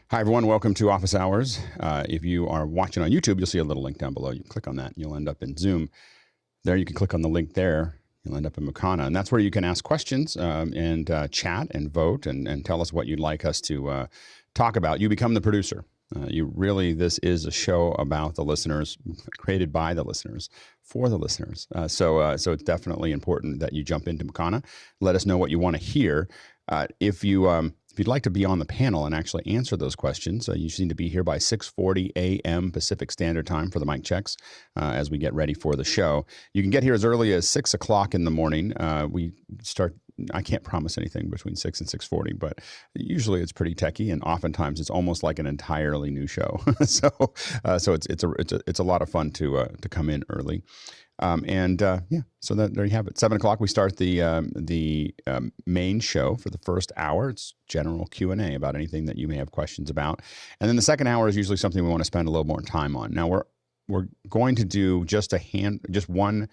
Hi, everyone. Welcome to Office Hours. If you are watching on YouTube, you'll see a little link down below. You click on that, and you'll end up in Zoom. There, you can click on the link there. You'll end up in Makana. And that's where you can ask questions and chat and vote and tell us what you'd like us to talk about. You become the producer. This is a show about the listeners, created by the listeners, for the listeners. So it's definitely important that you jump into Makana. Let us know what you want to hear. If you'd like to be on the panel and actually answer those questions, you just need to be here by 6:40 a.m. Pacific Standard Time for the mic checks as we get ready for the show. You can get here as early as 6 o'clock in the morning. We start. I can't promise anything between 6 and 6:40, but usually it's pretty techy, and oftentimes it's almost like an entirely new show. so it's a lot of fun to come in early. So there you have it. 7 o'clock, we start the main show for the first hour. It's general Q&A about anything that you may have questions about. And then the second hour is usually something we want to spend a little more time on. Now we're going to do just one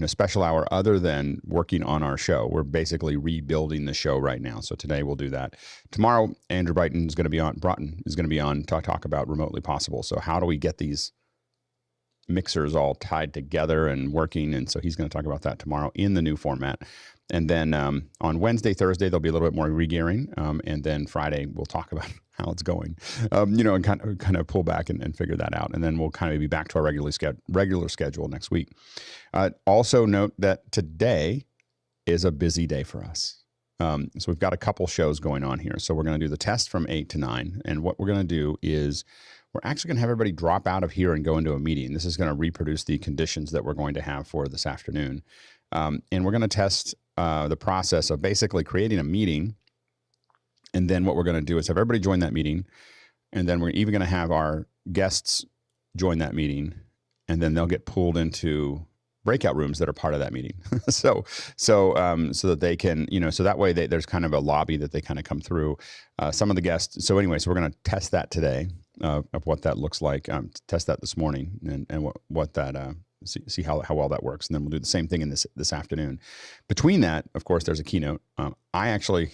special hour other than working on our show. We're basically rebuilding the show right now. So today we'll do that. Tomorrow, Andrew Broughton is going to be on to talk about remotely possible. So how do we get these mixers all tied together and working, and so he's going to talk about that tomorrow in the new format. And then on Wednesday, Thursday, there'll be a little bit more regearing, and then Friday we'll talk about how it's going, and kind of pull back and figure that out, and then we'll kind of be back to our regular schedule next week. Also note that today is a busy day for us. So we've got a couple shows going on here. So we're going to do the test from 8 to 9, and what we're going to do is we're actually going to have everybody drop out of here and go into a meeting. This is going to reproduce the conditions that we're going to have for this afternoon. And we're going to test the process of basically creating a meeting. And then what we're going to do is have everybody join that meeting. And then we're even going to have our guests join that meeting. And then they'll get pulled into breakout rooms that are part of that meeting. so that they can, so that way there's kind of a lobby that they kind of come through. Some of the guests. So anyway, so we're going to test that today. Of what that looks like, test that this morning, and what that see how well that works, and then we'll do the same thing in this afternoon. Between that, of course, there's a keynote. I actually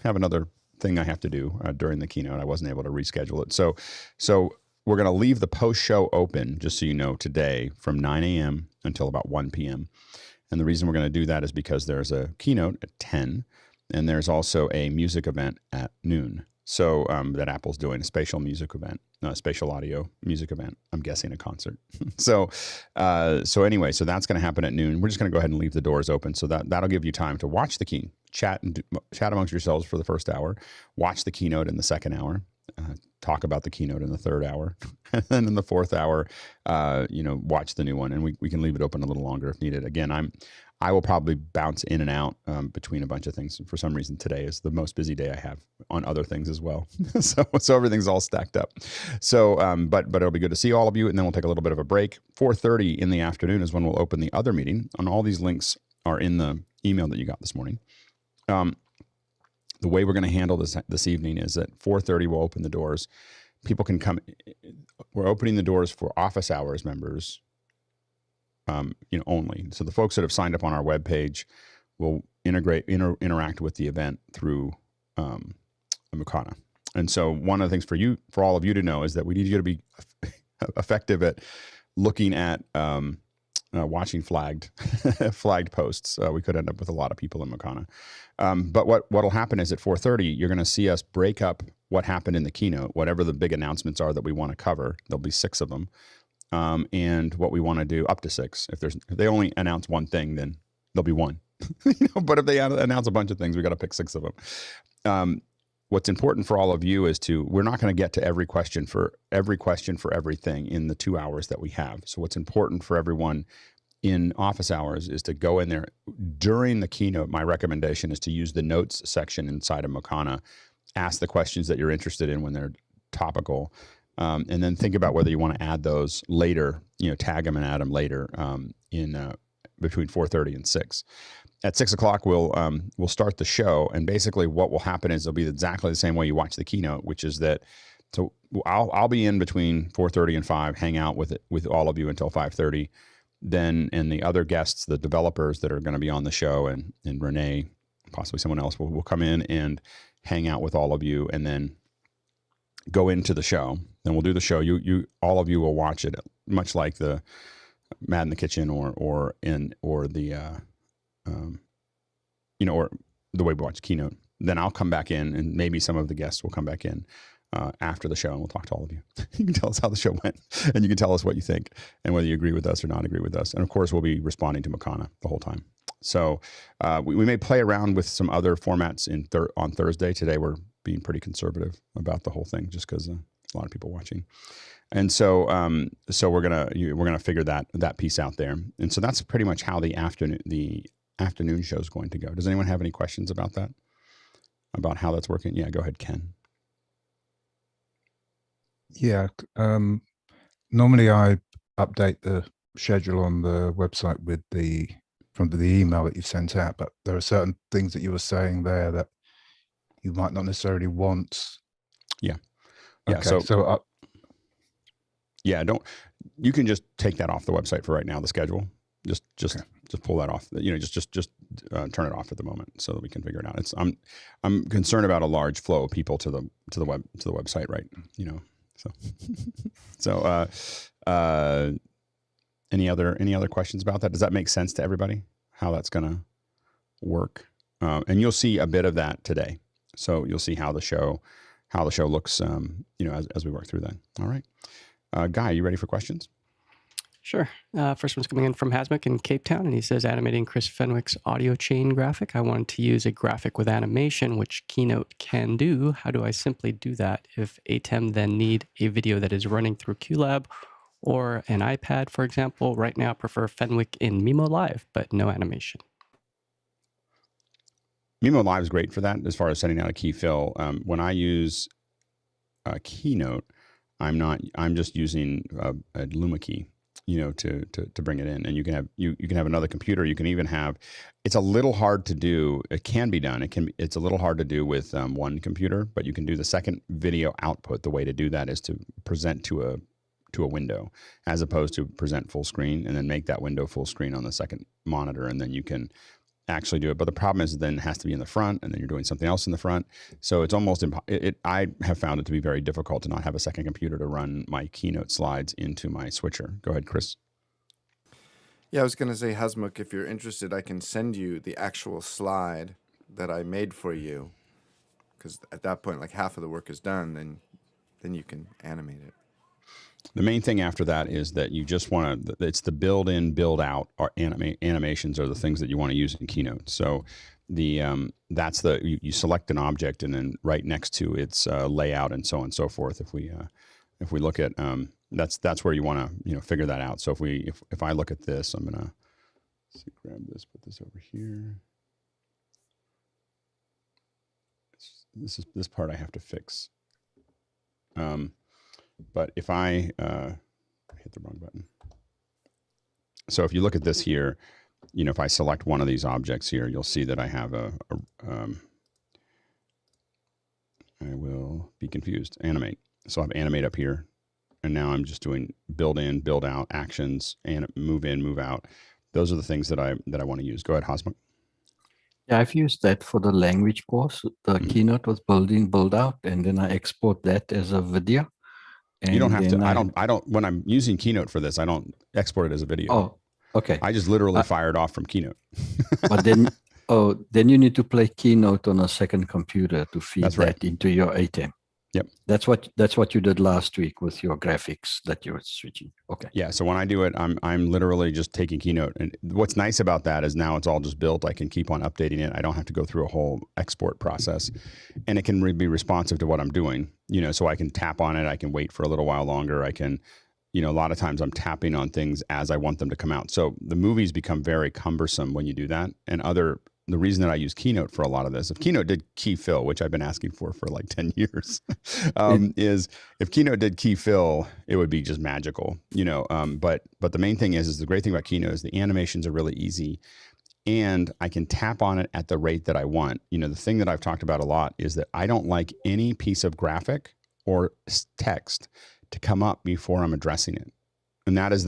have another thing I have to do during the keynote. I wasn't able to reschedule it, so we're going to leave the post show open, just so you know, today from 9 a.m. until about 1 p.m. And the reason we're going to do that is because there's a keynote at 10, and there's also a music event at noon. So that Apple's doing a spatial music event, spatial audio music event. I'm guessing a concert. so anyway, so that's going to happen at noon. We're just going to go ahead and leave the doors open, so that'll give you time to watch the chat amongst yourselves for the first hour, watch the keynote in the second hour, talk about the keynote in the third hour, and then in the fourth hour, watch the new one, and we can leave it open a little longer if needed. Again, I will probably bounce in and out between a bunch of things. For some reason, today is the most busy day I have on other things as well. so everything's all stacked up. So, but it'll be good to see all of you, and then we'll take a little bit of a break. 4:30 in the afternoon is when we'll open the other meeting. And all these links are in the email that you got this morning. The way we're going to handle this evening is at 4:30 we'll open the doors. People can come. We're opening the doors for office hours members. Only. So the folks that have signed up on our webpage will interact with the event through Makana. And so one of the things for all of you to know is that we need you to be effective at looking at watching flagged posts. We could end up with a lot of people in Makana. But what'll happen is at 4:30, you're going to see us break up what happened in the keynote, whatever the big announcements are that we want to cover. There'll be 6 of them. And what we want to do, up to 6. If they only announce one thing, then there'll be 1. But if they announce a bunch of things, we got to pick 6 of them. What's important for all of you is we're not going to get to every question for everything in the 2 hours that we have. So what's important for everyone in office hours is to go in there during the keynote. My recommendation is to use the notes section inside of Makana, ask the questions that you're interested in when they're topical. And then think about whether you want to add those later, tag them and add them later in between 4:30 and 6. At 6 o'clock, we'll start the show. And basically what will happen is it'll be exactly the same way you watch the keynote, which is that, so I'll be in between 4:30 and 5, hang out with all of you until 5:30. Then, and the other guests, the developers that are going to be on the show, and Renee, possibly someone else, will come in and hang out with all of you. And then go into the show. Then we'll do the show. All of you will watch it, much like the Mad in the Kitchen or the or the way we watch Keynote. Then I'll come back in, and maybe some of the guests will come back in after the show, and we'll talk to all of you. You can tell us how the show went, and you can tell us what you think and whether you agree with us or not agree with us. And of course, we'll be responding to Makana the whole time. So we may play around with some other formats on Thursday. Today, we're being pretty conservative about the whole thing, just because a lot of people watching. And so we're gonna figure that piece out there. And so that's pretty much how the afternoon show is going to go. Does anyone have any questions about that? About how that's working? Yeah, go ahead, Ken. Yeah, normally I update the schedule on the website with from the email that you've sent out, but there are certain things that you were saying there that you might not necessarily want. Yeah. Okay, so yeah, you can just take that off the website for right now, the schedule. Just pull that off. Just turn it off at the moment so that we can figure it out. I'm concerned about a large flow of people to the website, right? So any other questions about that? Does that make sense to everybody? How that's gonna work? And you'll see a bit of that today. So you'll see how the show looks, as we work through that. All right, Guy, you ready for questions? Sure. First one's coming in from Hasmuk in Cape Town, and he says, animating Chris Fenwick's audio chain graphic. I wanted to use a graphic with animation, which Keynote can do. How do I simply do that if ATEM then need a video that is running through Qlab or an iPad, for example? Right now, I prefer Fenwick in Mimo Live, but no animation. Mimo Live is great for that as far as sending out a key fill. When I use Keynote, I'm just using a luma key, to bring it in. And you can have another computer. You can even have, it's a little hard to do. It can be done. It's a little hard to do with one computer, but you can do the second video output. The way to do that is to present to a window as opposed to present full screen and then make that window full screen on the second monitor. And then you can actually do it. But the problem is then it has to be in the front, and then you're doing something else in the front. So it's almost I have found it to be very difficult to not have a second computer to run my Keynote slides into my switcher. Go ahead, Chris. Yeah, I was going to say, Hasmuk, if you're interested, I can send you the actual slide that I made for you, because at that point, like half of the work is done, then you can animate it. The main thing after that is that you just want to, it's the build in, build out, or animations are the things that you want to use in Keynote. So that's you select an object, and then right next to its layout and so on and so forth. If we look at, that's where you want to, figure that out. So if I look at this, I'm going to grab this, put this over here. This part I have to fix. But if I hit the wrong button. So if you look at this here, if I select one of these objects here, you'll see that I have I will be confused, animate. So I have animate up here, and now I'm just doing build in, build out, actions, and move in, move out. Those are the things that I want to use. Go ahead, Hasmuk. Yeah, I've used that for the language course. The Keynote was build in, build out, and then I export that as a video. And you don't have to. I don't. When I'm using Keynote for this, I don't export it as a video. Oh, okay. I just literally fired off from Keynote. But then, then you need to play Keynote on a second computer to feed that into your ATEM. Yep. That's what you did last week with your graphics that you were switching. Okay. Yeah. So when I do it, I'm literally just taking Keynote, and what's nice about that is now it's all just built. I can keep on updating it. I don't have to go through a whole export process, and it can be responsive to what I'm doing. So I can tap on it. I can wait for a little while longer. I can, a lot of times I'm tapping on things as I want them to come out. So the movies become very cumbersome when you do that, and the reason that I use Keynote for a lot of this, if Keynote did key fill, which I've been asking for like 10 years, is if Keynote did key fill, it would be just magical, but the main thing is the great thing about Keynote is the animations are really easy, and I can tap on it at the rate that I want. The thing that I've talked about a lot is that I don't like any piece of graphic or text to come up before I'm addressing it. And that is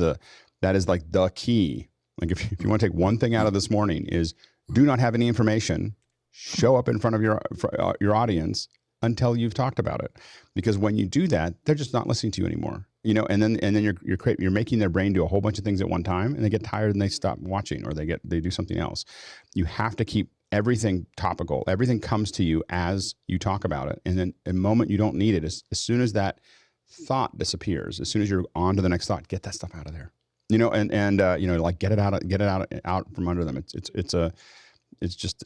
like the key. Like if you want to take one thing out of this morning is, do not have any information show up in front of your audience until you've talked about it. Because when you do that, they're just not listening to you anymore. You know, and then you're making their brain do a whole bunch of things at one time, and they get tired and they stop watching, or they do something else. You have to keep everything topical. Everything comes to you as you talk about it, and then the moment you don't need it, as soon as that thought disappears, as soon as you're on to the next thought, get that stuff out of there. You know, and you know, like get it out from under them. It's just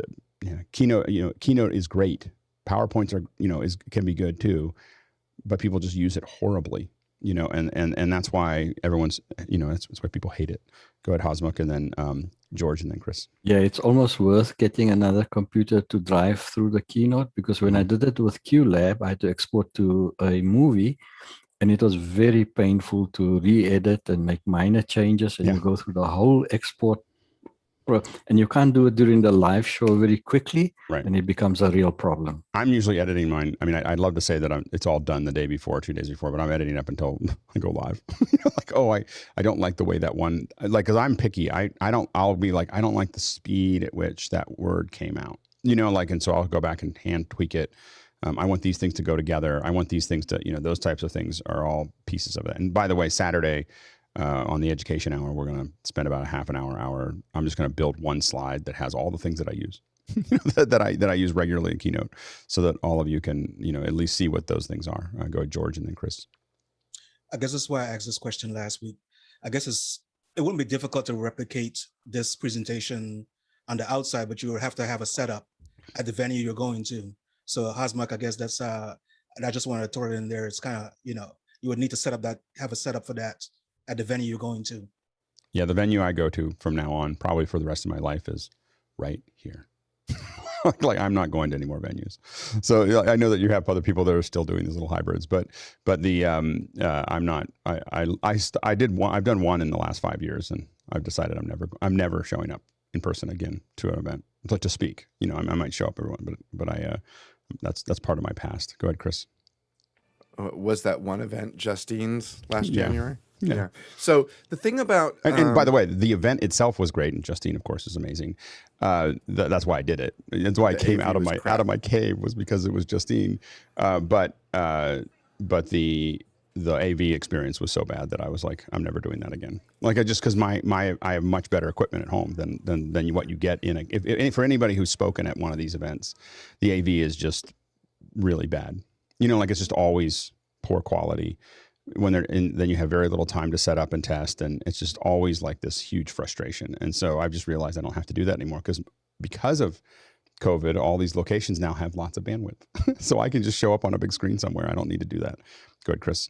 Keynote. You know, Keynote is great. PowerPoints are, you know, can be good too, but people just use it horribly. You know, and that's why everyone's, you know, that's why people hate it. Go ahead, Hasmukh, and then George, and then Chris. Yeah, it's almost worth getting another computer to drive through the Keynote, because when I did it with Qlab, I had to export to a movie, and it was very painful to re-edit and make minor changes, and you go through the whole export. And you can't do it during the live show very quickly, right? And it becomes a real problem. I'm usually editing mine. I mean, I'd love to say that it's all done the day before, 2 days before, but I'm editing up until I go live. Like, oh, I don't like the way that one, like, because I'm picky. I'll be like, I don't like the speed at which that word came out. You know, like, and so I'll go back and hand tweak it. I want these things to go together. I want these things to, you know, those types of things are all pieces of it. And by the way, Saturday, on the education hour, we're going to spend about a half an hour. I'm just going to build one slide that has all the things that I use, that I use regularly in Keynote, so that all of you can, you know, at least see what those things are. Go ahead, George, and then Chris. I guess that's why I asked this question last week. I guess it wouldn't be difficult to replicate this presentation on the outside, but you would have to have a setup at the venue you're going to. So Hasmukh, I guess that's, and I just wanted to throw it in there. It's kind of, you know, you would need to have a setup for that at the venue you're going to. Yeah, the venue I go to from now on, probably for the rest of my life, is right here. Like, I'm not going to any more venues. So I know that you have other people that are still doing these little hybrids, but the I'm not. I've done one in the last 5 years, and I've decided I'm never showing up in person again to an event. It's like to speak. You know, I might show up everyone, but that's part of my past. Go ahead, Chris. Was that one event Justine's last January? Yeah. So the thing about and by the way, the event itself was great, and Justine, of course, is amazing. That's why I did it. That's why I came out of my cave, was because it was Justine. But the AV experience was so bad that I was like, I'm never doing that again. Like, because I have much better equipment at home than what you get for anybody who's spoken at one of these events. The AV is just really bad. You know, like, it's just always poor quality. Then you have very little time to set up and test, and it's just always like this huge frustration. And so I've just realized I don't have to do that anymore, because of COVID, all these locations now have lots of bandwidth. So I can just show up on a big screen somewhere. I don't need to do that. Go ahead, Chris.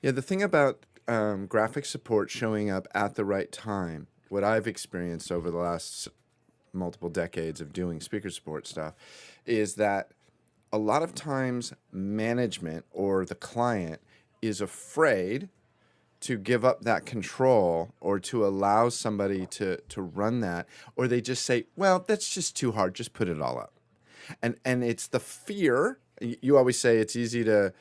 Yeah, the thing about graphic support showing up at the right time, what I've experienced over the last multiple decades of doing speaker support stuff, is that a lot of times management or the client is afraid to give up that control or to allow somebody to run that, or they just say, well, that's just too hard, just put it all up. And it's the fear. You always say it's easy to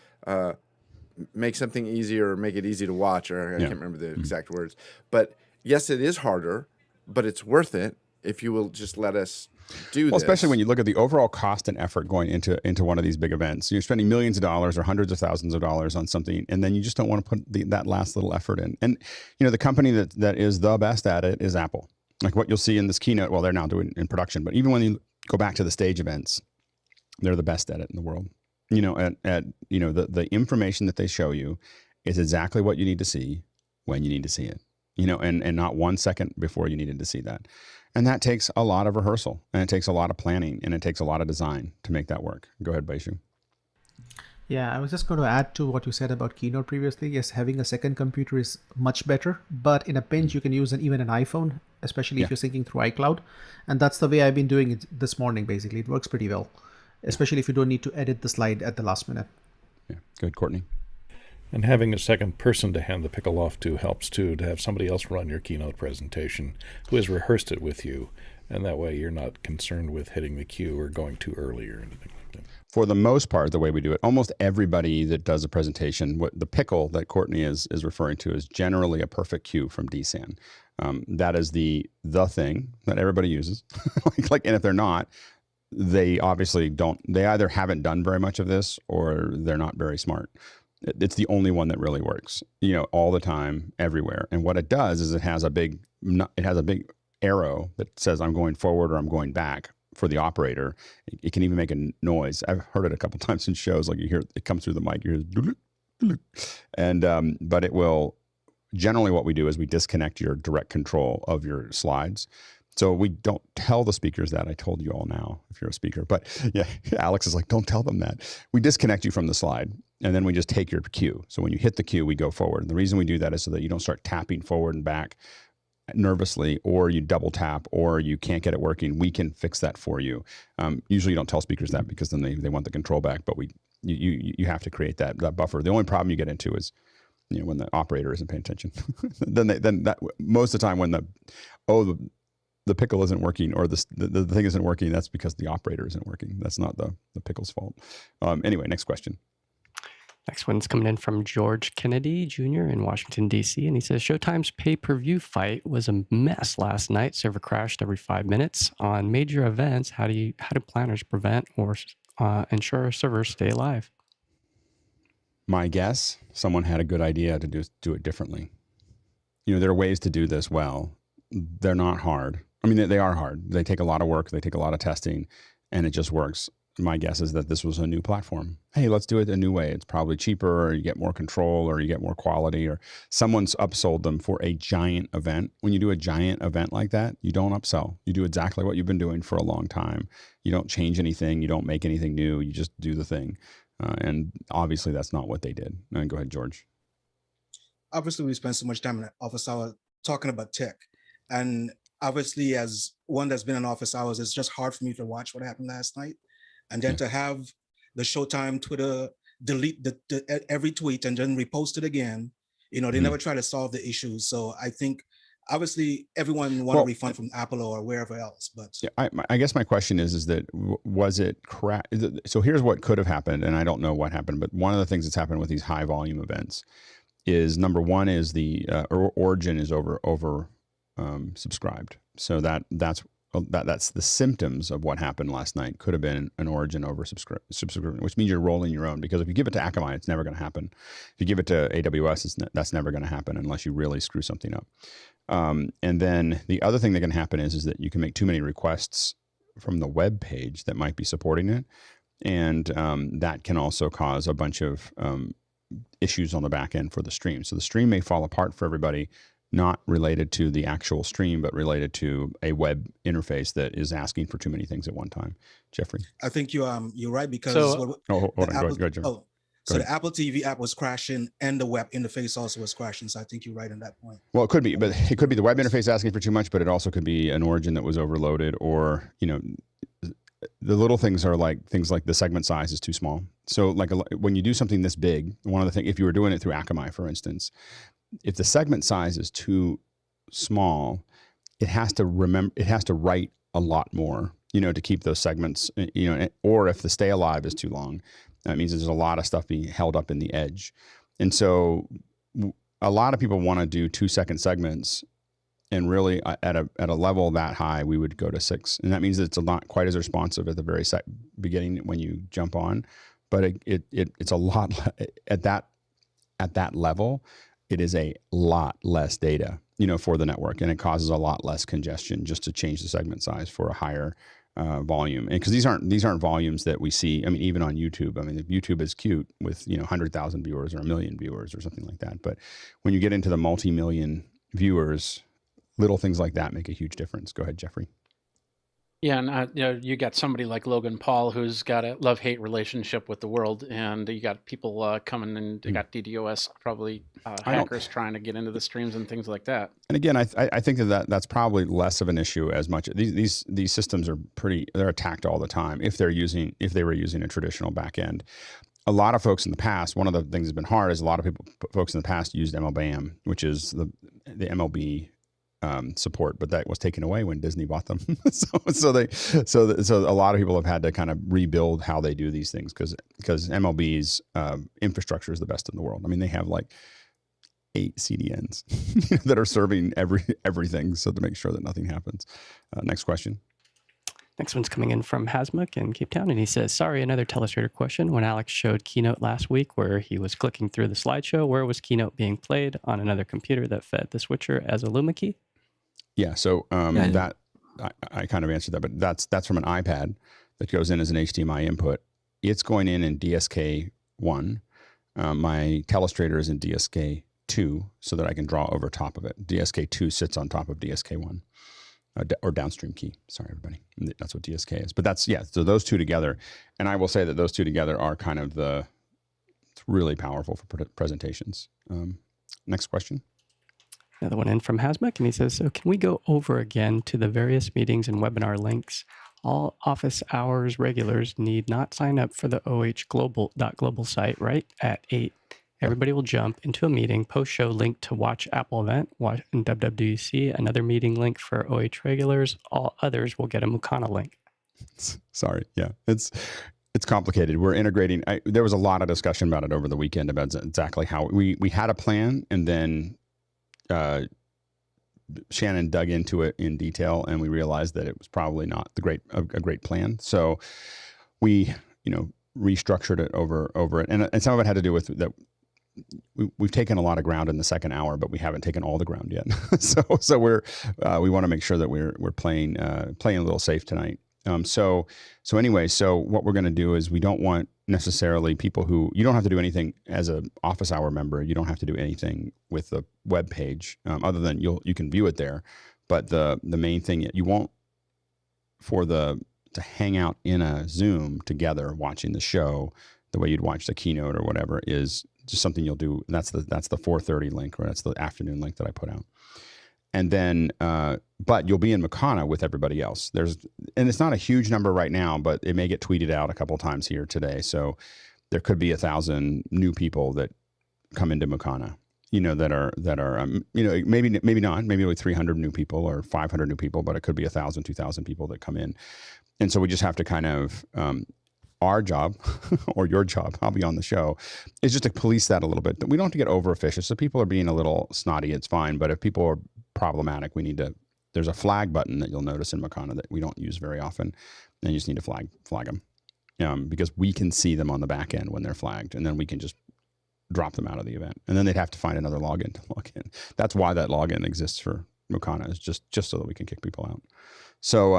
make something easier or make it easy to watch, or I can't remember the exact words. But yes, it is harder, but it's worth it if you will just let us do this. Especially when you look at the overall cost and effort going into one of these big events. You're spending millions of dollars or hundreds of thousands of dollars on something, and then you just don't want to put that last little effort in. And you know, the company that is the best at it is Apple. Like, what you'll see in this keynote, well, they're now doing it in production, but even when you go back to the stage events, they're the best at it in the world. You know, at you know, the information that they show you is exactly what you need to see when you need to see it. You know, and not 1 second before you needed to see that. And that takes a lot of rehearsal, and it takes a lot of planning, and it takes a lot of design to make that work. Go ahead, Baishu. Yeah, I was just going to add to what you said about Keynote previously. Yes, having a second computer is much better, but in a pinch, you can use even an iPhone, especially if you're syncing through iCloud. And that's the way I've been doing it this morning, basically. It works pretty well, especially if you don't need to edit the slide at the last minute. Yeah, good, Courtney. And having a second person to hand the pickle off to helps too, to have somebody else run your keynote presentation who has rehearsed it with you. And that way you're not concerned with hitting the cue or going too early or anything like that. For the most part, the way we do it, almost everybody that does a presentation, what the pickle that Courtney is referring to is generally a perfect cue from DSAN. That is the thing that everybody uses. And if they're not, they obviously don't. They either haven't done very much of this or they're not very smart. It's the only one that really works, all the time, everywhere. And what it does is it has a big arrow that says I'm going forward or I'm going back for the operator. It can even make a noise. I've heard it a couple times in shows, like you hear it comes through the mic, you hear it, and but it will. Generally, what we do is we disconnect your direct control of your slides. So we don't tell the speakers that. I told you all now if you're a speaker, but yeah, Alex is like, don't tell them that. We disconnect you from the slide and then we just take your cue. So when you hit the cue, we go forward. And the reason we do that is so that you don't start tapping forward and back nervously, or you double tap, or you can't get it working. We can fix that for you. Usually you don't tell speakers that because then they want the control back, but you have to create that buffer. The only problem you get into is when the operator isn't paying attention. then that most of the time when the pickle isn't working or the thing isn't working, that's because the operator isn't working. That's not the pickle's fault. Anyway, next question. Next one's coming in from George Kennedy Jr. in Washington, D.C. And he says, Showtime's pay-per-view fight was a mess last night. Server crashed every 5 minutes. On major events, how do planners prevent or ensure servers stay alive? My guess, someone had a good idea to do it differently. There are ways to do this well. They're not hard. I mean, they are hard. They take a lot of work. They take a lot of testing, and it just works. My guess is that this was a new platform. Hey, let's do it a new way. It's probably cheaper, or you get more control, or you get more quality, or someone's upsold them for a giant event. When you do a giant event like that, you don't upsell. You do exactly what you've been doing for a long time. You don't change anything. You don't make anything new. You just do the thing. And obviously that's not what they did. Go ahead, George. Obviously, we spend so much time in office hours talking about tech. And obviously, as one that's been in office hours, it's just hard for me to watch what happened last night. And then to have the Showtime Twitter delete every tweet and then repost it again, they never try to solve the issues. So I think, obviously, everyone want a refund from Apple or wherever else. But yeah, I guess my question is that was it correct? So here's what could have happened, and I don't know what happened, but one of the things that's happened with these high volume events is, number one, is the origin is over subscribed. So that's the symptoms of what happened last night. Could have been an origin over subscription, which means you're rolling your own, because if you give it to Akamai, it's never going to happen. If you give it to AWS, that's never going to happen unless you really screw something up. And then the other thing that can happen is that you can make too many requests from the web page that might be supporting it. And that can also cause a bunch of issues on the back end for the stream. So the stream may fall apart for everybody, not related to the actual stream, but related to a web interface that is asking for too many things at one time. Jeffrey? I think you're right, because hold on. Go ahead, Jeffrey. So the Apple TV app was crashing and the web interface also was crashing. So I think you're right on that point. Well, it could be, but it could be the web interface asking for too much, but it also could be an origin that was overloaded, or, the little things are like things like the segment size is too small. So like when you do something this big, one of the things, if you were doing it through Akamai, for instance, if the segment size is too small, it has to write a lot more, to keep those segments, or if the stay alive is too long, that means there's a lot of stuff being held up in the edge. And so a lot of people want to do 2-second segments, and really at a level that high, we would go to 6. And that means that it's not quite as responsive at the very beginning when you jump on, but it's a lot at that level. It is a lot less data, for the network, and it causes a lot less congestion just to change the segment size for a higher volume. And because these aren't volumes that we see. I mean, even on YouTube. I mean, if YouTube is cute with 100,000 viewers or 1 million viewers or something like that, but when you get into the multi-million viewers, little things like that make a huge difference. Go ahead, Jeffrey. Yeah, and you got somebody like Logan Paul who's got a love-hate relationship with the world, and you got people coming, and you got DDoS, probably hackers trying to get into the streams and things like that. And again, I think that's probably less of an issue as much. These systems are they're attacked all the time if they were using a traditional backend. A lot of folks in the past, one of the things that's been hard is a lot of folks in the past used MLBAM, which is the MLB support, but that was taken away when Disney bought them. so a lot of people have had to kind of rebuild how they do these things, because MLB's infrastructure is the best in the world. I mean, they have like 8 CDNs that are serving everything, so to make sure that nothing happens. Next question. Next one's coming in from Hasmuk in Cape Town, and he says, sorry, another Telestrator question. When Alex showed Keynote last week where he was clicking through the slideshow, where was Keynote being played? On another computer that fed the switcher as a luma key? Yeah, so that I kind of answered that, but that's from an iPad that goes in as an HDMI input. It's going in DSK 1. My Telestrator is in DSK 2 so that I can draw over top of it. DSK 2 sits on top of DSK 1. Or downstream key. Sorry, everybody. That's what DSK is. But that's, yeah, so those two together. And I will say that those two together are kind of it's really powerful for presentations. Next question. Another one in from Hasmuk, and he says, so can we go over again to the various meetings and webinar links? All office hours regulars need not sign up for the global site, right? At 8. Everybody will jump into a meeting, post-show link to watch Apple event, watch in WWDC, another meeting link for OH regulars. All others will get a Mukana link. Sorry. Yeah, it's complicated. We're integrating. There was a lot of discussion about it over the weekend about exactly how we had a plan, and then Shannon dug into it in detail, and we realized that it was probably not a great plan. So we, restructured it over it, and some of it had to do with that. We've taken a lot of ground in the second hour, but we haven't taken all the ground yet. so we want to make sure that we're playing a little safe tonight. So what we're going to do is we don't want necessarily people who, you don't have to do anything as an office hour member. You don't have to do anything with the web page other than you can view it there. But the main thing you won't to hang out in a Zoom together watching the show the way you'd watch the keynote or whatever is just something you'll do. And that's the 4:30 link, or that's the afternoon link that I put out. And then, but you'll be in Mukana with everybody else. And it's not a huge number right now, but it may get tweeted out a couple of times here today. So there could be 1,000 new people that come into Mukana, that are maybe not, maybe only 300 new people or 500 new people, but it could be 1,000, 2,000 people that come in. And so we just have to kind of, our job or your job, I'll be on the show, is just to police that a little bit. We don't have to get over officious. So people are being a little snotty, it's fine. But if people are problematic, there's a flag button that you'll notice in Mukana that we don't use very often. And you just need to flag them because we can see them on the back end when they're flagged, and then we can just drop them out of the event. And then they'd have to find another login to log in. That's why that login exists for Mukana, is just so that we can kick people out. So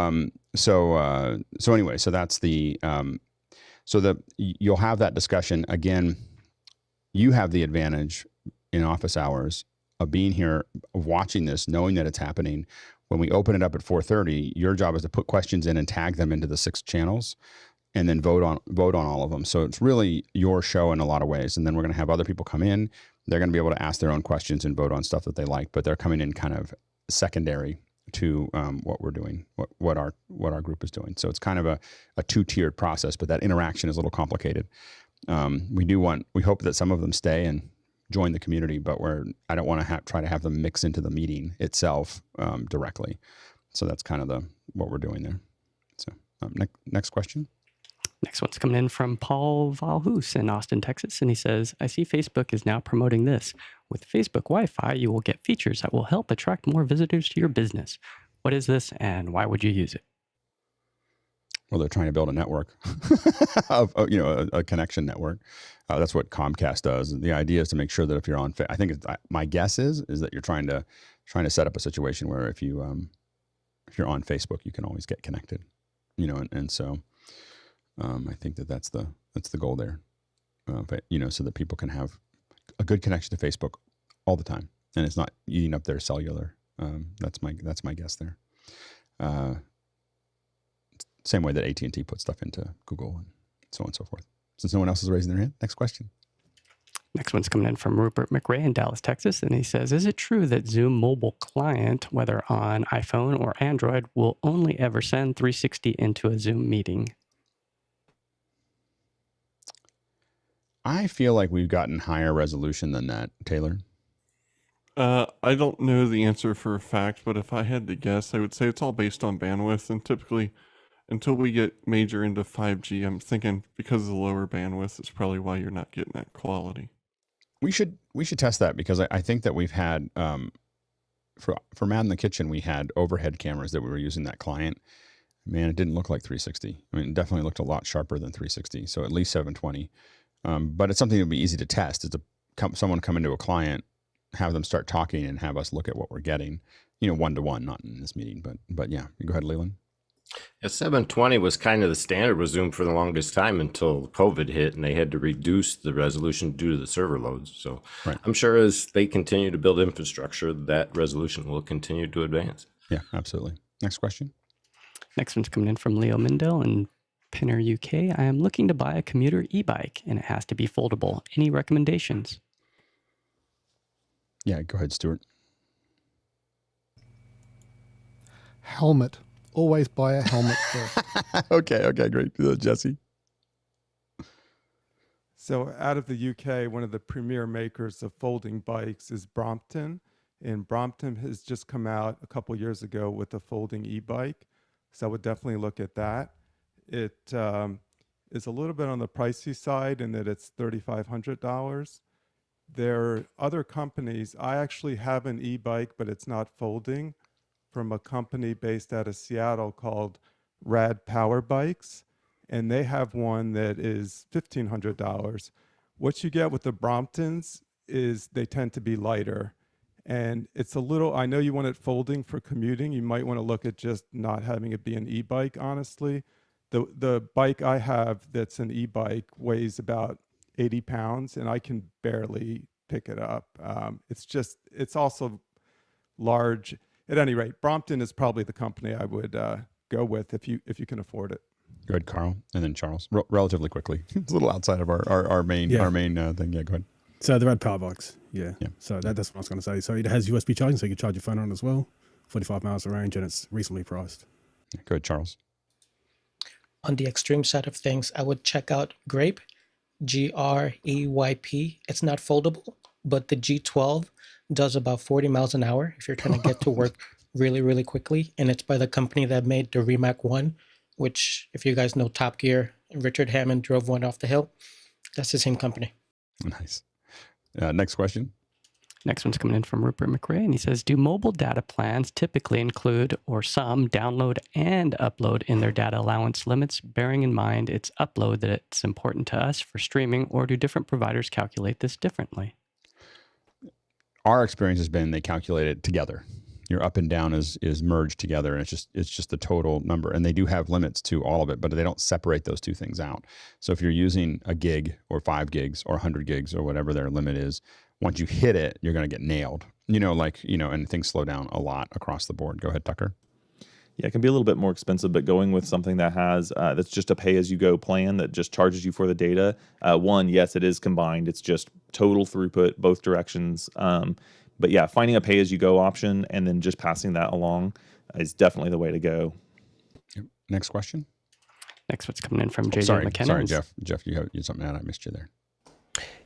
anyway, so that's the, you'll have that discussion. Again, you have the advantage in office hours of being here, of watching this, knowing that it's happening. When we open it up at 4:30, your job is to put questions in and tag them into the 6 channels, and then vote on all of them. So it's really your show in a lot of ways. And then we're going to have other people come in. They're going to be able to ask their own questions and vote on stuff that they like, but they're coming in kind of secondary to what we're doing, what our group is doing. So it's kind of a 2-tiered process, but that interaction is a little complicated. We hope that some of them stay and join the community, but I don't want to try to have them mix into the meeting itself directly. So that's kind of what we're doing there. So next question. Next one's coming in from Paul Valhus in Austin, Texas. And he says, I see Facebook is now promoting this. With Facebook Wi-Fi, you will get features that will help attract more visitors to your business. What is this, and why would you use it? Well, they're trying to build a network of a connection network. That's what Comcast does. The idea is to make sure that if you're on, I think my guess is that you're trying to set up a situation where if you're on Facebook, you can always get connected, and so I think that's the goal there, so that people can have a good connection to Facebook all the time, and it's not eating up their cellular. That's my guess there. Same way that AT&T puts stuff into Google and so on and so forth. Since no one else is raising their hand, next question. Next one's coming in from Rupert McRae in Dallas, Texas. And he says, is it true that Zoom mobile client, whether on iPhone or Android, will only ever send 360 into a Zoom meeting? I feel like we've gotten higher resolution than that, Taylor. I don't know the answer for a fact, but if I had to guess, I would say it's all based on bandwidth. And typically, until we get major into 5G, I'm thinking because of the lower bandwidth, it's probably why you're not getting that quality. We should test that, because I think that we've had for Mad in the Kitchen, we had overhead cameras that we were using that client. man, it didn't look like 360. I mean, it definitely looked a lot sharper than 360. So at least 720. But it's something that would be easy to test. Is someone come into a client, have them start talking, and have us look at what we're getting. One-to-one, not in this meeting, but yeah. Go ahead, Leland. Yeah, 720 was kind of the standard with Zoom for the longest time until COVID hit, and they had to reduce the resolution due to the server loads. So right. I'm sure as they continue to build infrastructure, that resolution will continue to advance. Yeah, absolutely. Next question. Next one's coming in from Leo Mindell in Pinner, UK. I am looking to buy a commuter e-bike, and it has to be foldable. Any recommendations? Yeah, go ahead, Stuart. Helmet. Always buy a helmet first. Okay, great. Jesse? So out of the UK, one of the premier makers of folding bikes is Brompton. And Brompton has just come out a couple years ago with a folding e-bike. So I would definitely look at that. It is a little bit on the pricey side in that it's $3,500. There are other companies. I actually have an e-bike, but it's not folding, from a company based out of Seattle called Rad Power Bikes. And they have one that is $1,500. What you get with the Bromptons is they tend to be lighter. And it's a little, I know you want it folding for commuting. You might want to look at just not having it be an e-bike, honestly. The bike I have that's an e-bike weighs about 80 pounds, and I can barely pick it up. It's also large. At any rate, Brompton is probably the company I would go with if you can afford it. Go ahead, Carl, and then Charles. Relatively quickly. It's a little outside of our main thing. Yeah, go ahead. So the Rad Power Bikes, yeah. So that's what I was going to say. So it has USB charging, so you can charge your phone on as well. 45 miles of range, and it's reasonably priced. Go ahead, Charles. On the extreme side of things, I would check out Grape, GREYP. It's not foldable, but the G12 does about 40 miles an hour if you're trying to get to work really, really quickly. And it's by the company that made the Rimac 1, which, if you guys know Top Gear, Richard Hammond drove one off the hill. That's the same company. Nice. Next question. Next one's coming in from Rupert McRae, and he says, do mobile data plans typically include or some download and upload in their data allowance limits, bearing in mind it's upload that it's important to us for streaming, or do different providers calculate this differently? Our experience has been they calculate it together. Your up and down is merged together, and it's just the total number. And they do have limits to all of it, but they don't separate those two things out. So if you're using a gig or 5 gigs or 100 gigs or whatever their limit is, once you hit it, you're going to get nailed. And things slow down a lot across the board. Go ahead, Tucker. Yeah, it can be a little bit more expensive, but going with something that has that's just a pay-as-you-go plan that just charges you for the data. One, yes, it is combined. It's just total throughput, both directions. But yeah, finding a pay-as-you-go option and then just passing that along is definitely the way to go. Yep. Next question. Next one's coming in from JJ McKenna. Sorry, Jeff. Jeff, you have something to add. I missed you there.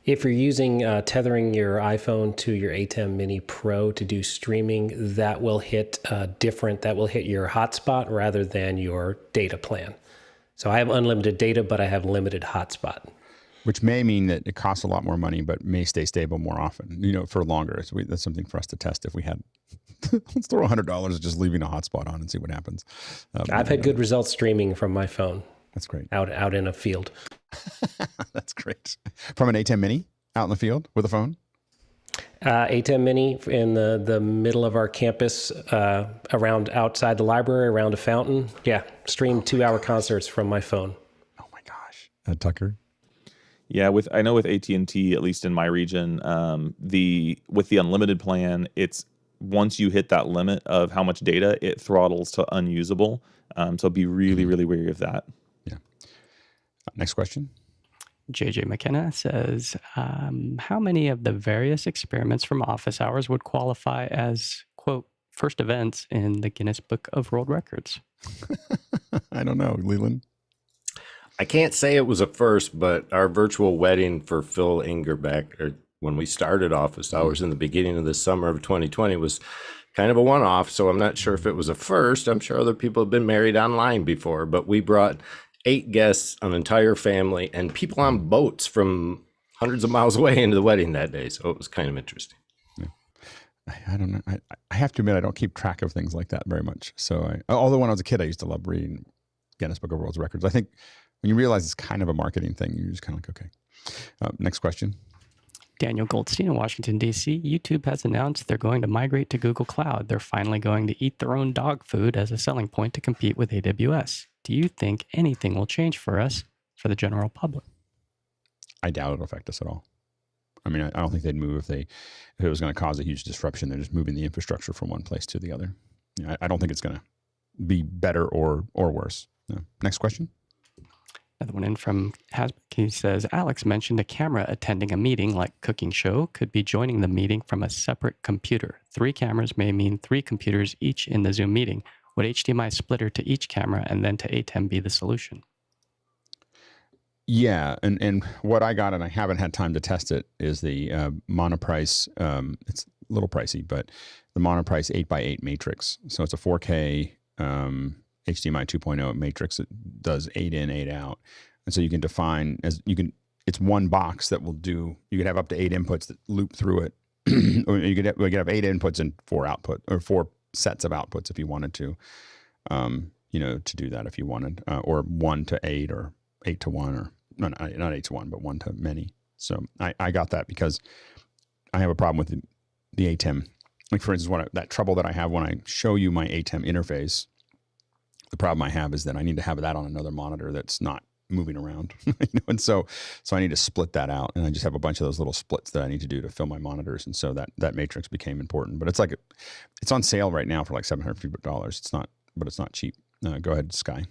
If you're using tethering your iPhone to your ATEM Mini Pro to do streaming, that will hit that will hit your hotspot rather than your data plan. So I have unlimited data, but I have limited hotspot. Which may mean that it costs a lot more money, but may stay stable more often, for longer. So that's something for us to test if we had, let's throw $100 just leaving a hotspot on and see what happens. I've had good results streaming from my phone. That's great. Out in a field. That's great. From an ATEM Mini out in the field with a phone? ATEM Mini in the middle of our campus, around outside the library, around a fountain. Yeah, stream 2-hour concerts from my phone. Oh my gosh. Tucker? Yeah, I know with AT&T, at least in my region, with the unlimited plan, it's once you hit that limit of how much data, it throttles to unusable. So be really, really wary of that. Yeah. Next question. JJ McKenna says, how many of the various experiments from office hours would qualify as, quote, first events in the Guinness Book of World Records? I don't know. Leland? I can't say it was a first, but our virtual wedding for Phil Inger when we started office hours in the beginning of the summer of 2020 was kind of a one-off. So I'm not sure if it was a first. I'm sure other people have been married online before, but we brought 8 guests, an entire family, and people on boats from hundreds of miles away into the wedding that day. So it was kind of interesting. I don't know. I have to admit, I don't keep track of things like that very much. So, although when I was a kid, I used to love reading Guinness Book of World Records. I think when you realize it's kind of a marketing thing, you're just kind of like, okay. Next question. Daniel Goldstein in Washington, D.C. YouTube has announced they're going to migrate to Google Cloud. They're finally going to eat their own dog food as a selling point to compete with AWS. Do you think anything will change for us, for the general public? I doubt it'll affect us at all. I mean, I don't think they'd move if it was going to cause a huge disruption. They're just moving the infrastructure from one place to the other. I don't think it's going to be better or worse. No. Next question. Another one in from Hasbrook. He says, Alex mentioned a camera attending a meeting like cooking show could be joining the meeting from a separate computer. 3 cameras may mean 3 computers each in the Zoom meeting. Would HDMI splitter to each camera and then to ATEM be the solution? Yeah, and what I got, and I haven't had time to test it, is the monoprice. It's a little pricey, but the monoprice 8x8 matrix. So it's a 4K HDMI 2.0 matrix. It does 8 in, 8 out, and so you can define it's one box that will do. You could have up to 8 inputs that loop through it, or you could have 8 inputs and 4 output or 4 sets of outputs if you wanted to. To do that if you wanted, or 1 to 8 or 8 to 1, or not 8 to 1, but 1 to many. So I got that because I have a problem with the ATEM. Like, for instance, that trouble that I have when I show you my ATEM interface, the problem I have is that I need to have that on another monitor that's not moving around. And so I need to split that out, and I just have a bunch of those little splits that I need to do to fill my monitors, and so that matrix became important. But it's on sale right now for like $750. It's not cheap. Go ahead, Sky.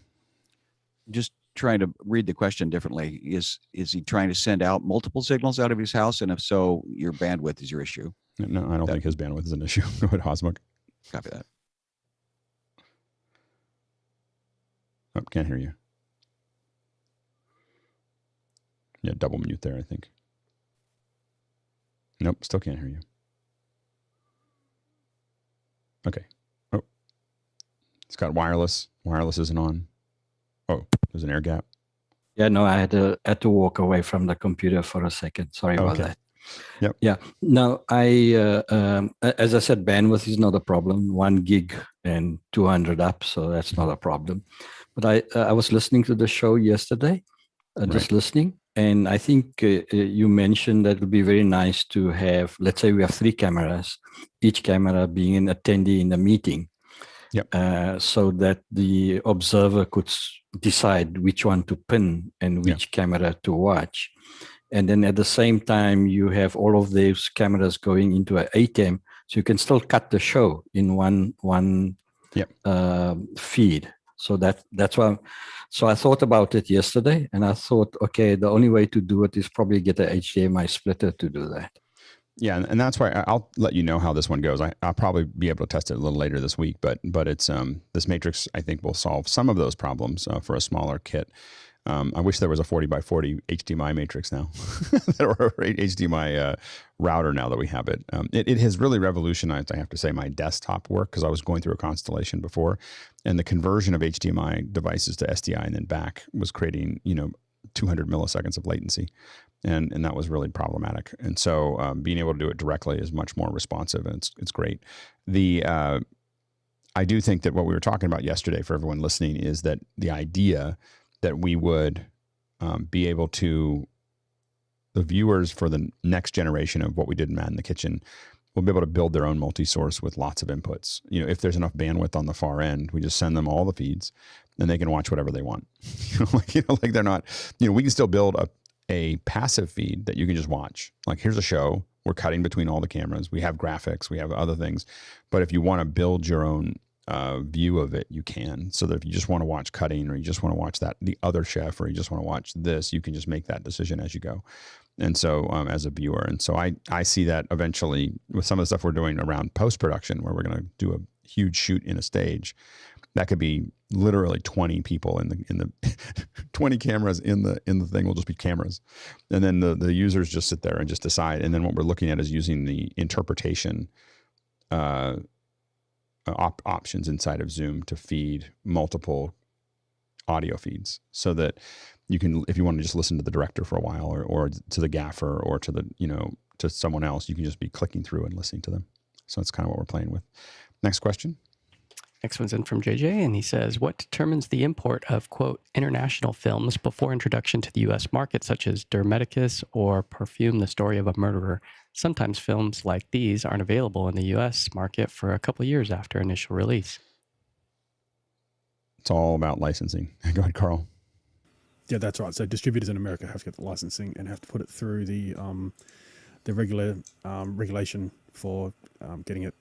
Just trying to read the question differently. Is he trying to send out multiple signals out of his house? And if so, your bandwidth is your issue. No, I don't think his bandwidth is an issue. Go ahead, Hosmuk. Copy that. Oh, can't hear you. Yeah, double mute there, I think. Nope, still can't hear you. Okay. Oh, it's got wireless. Wireless isn't on. Oh, there's an air gap. Yeah, no, I had to walk away from the computer for a second. Sorry about that. Yep. Yeah. No, as I said, bandwidth is not a problem. 1 gig and 200 up, so that's not a problem. But I was listening to the show yesterday, just listening, and I think you mentioned that it would be very nice to have, let's say we have 3 cameras, each camera being an attendee in the meeting. Yep. So that the observer could decide which one to pin and which camera to watch. And then at the same time, you have all of those cameras going into an ATEM, so you can still cut the show in one feed. So that's why. So I thought about it yesterday, and I thought, okay, the only way to do it is probably get a HDMI splitter to do that. Yeah, and that's why I'll let you know how this one goes. I'll probably be able to test it a little later this week, but it's this matrix I think will solve some of those problems for a smaller kit. I wish there was a 40x40 HDMI matrix now, or HDMI router now that we have it. It has really revolutionized, I have to say, my desktop work, because I was going through a Constellation before, and the conversion of HDMI devices to SDI and then back was creating 200 milliseconds of latency. And that was really problematic. And so being able to do it directly is much more responsive, and it's great. I do think that what we were talking about yesterday for everyone listening is that the idea that we would be able to, the viewers for the next generation of what we did in Mad in the Kitchen, will be able to build their own multi-source with lots of inputs. If there's enough bandwidth on the far end, we just send them all the feeds, and they can watch whatever they want. Like they're not, we can still build a passive feed that you can just watch. Like, here's a show. We're cutting between all the cameras. We have graphics. We have other things. But if you want to build your own view of it, you can. So that if you just want to watch cutting, or you just want to watch the other chef, or you just want to watch this, you can just make that decision as you go. And so as a viewer. And so I see that eventually with some of the stuff we're doing around post-production, where we're going to do a huge shoot in a stage. That could be literally 20 people in the 20 cameras in the thing will just be cameras. And then the users just sit there and just decide. And then what we're looking at is using the interpretation options inside of Zoom to feed multiple audio feeds, so that you can, if you want to just listen to the director for a while, or to the gaffer, or to the to someone else, you can just be clicking through and listening to them. So that's kind of what we're playing with. Next question. Next one's in from JJ, and he says, what determines the import of, quote, international films before introduction to the U.S. market, such as Medicus or Perfume, The Story of a Murderer? Sometimes films like these aren't available in the U.S. market for a couple of years after initial release. It's all about licensing. Go ahead, Carl. Yeah, that's right. So distributors in America have to get the licensing and have to put it through the regular regulation for getting it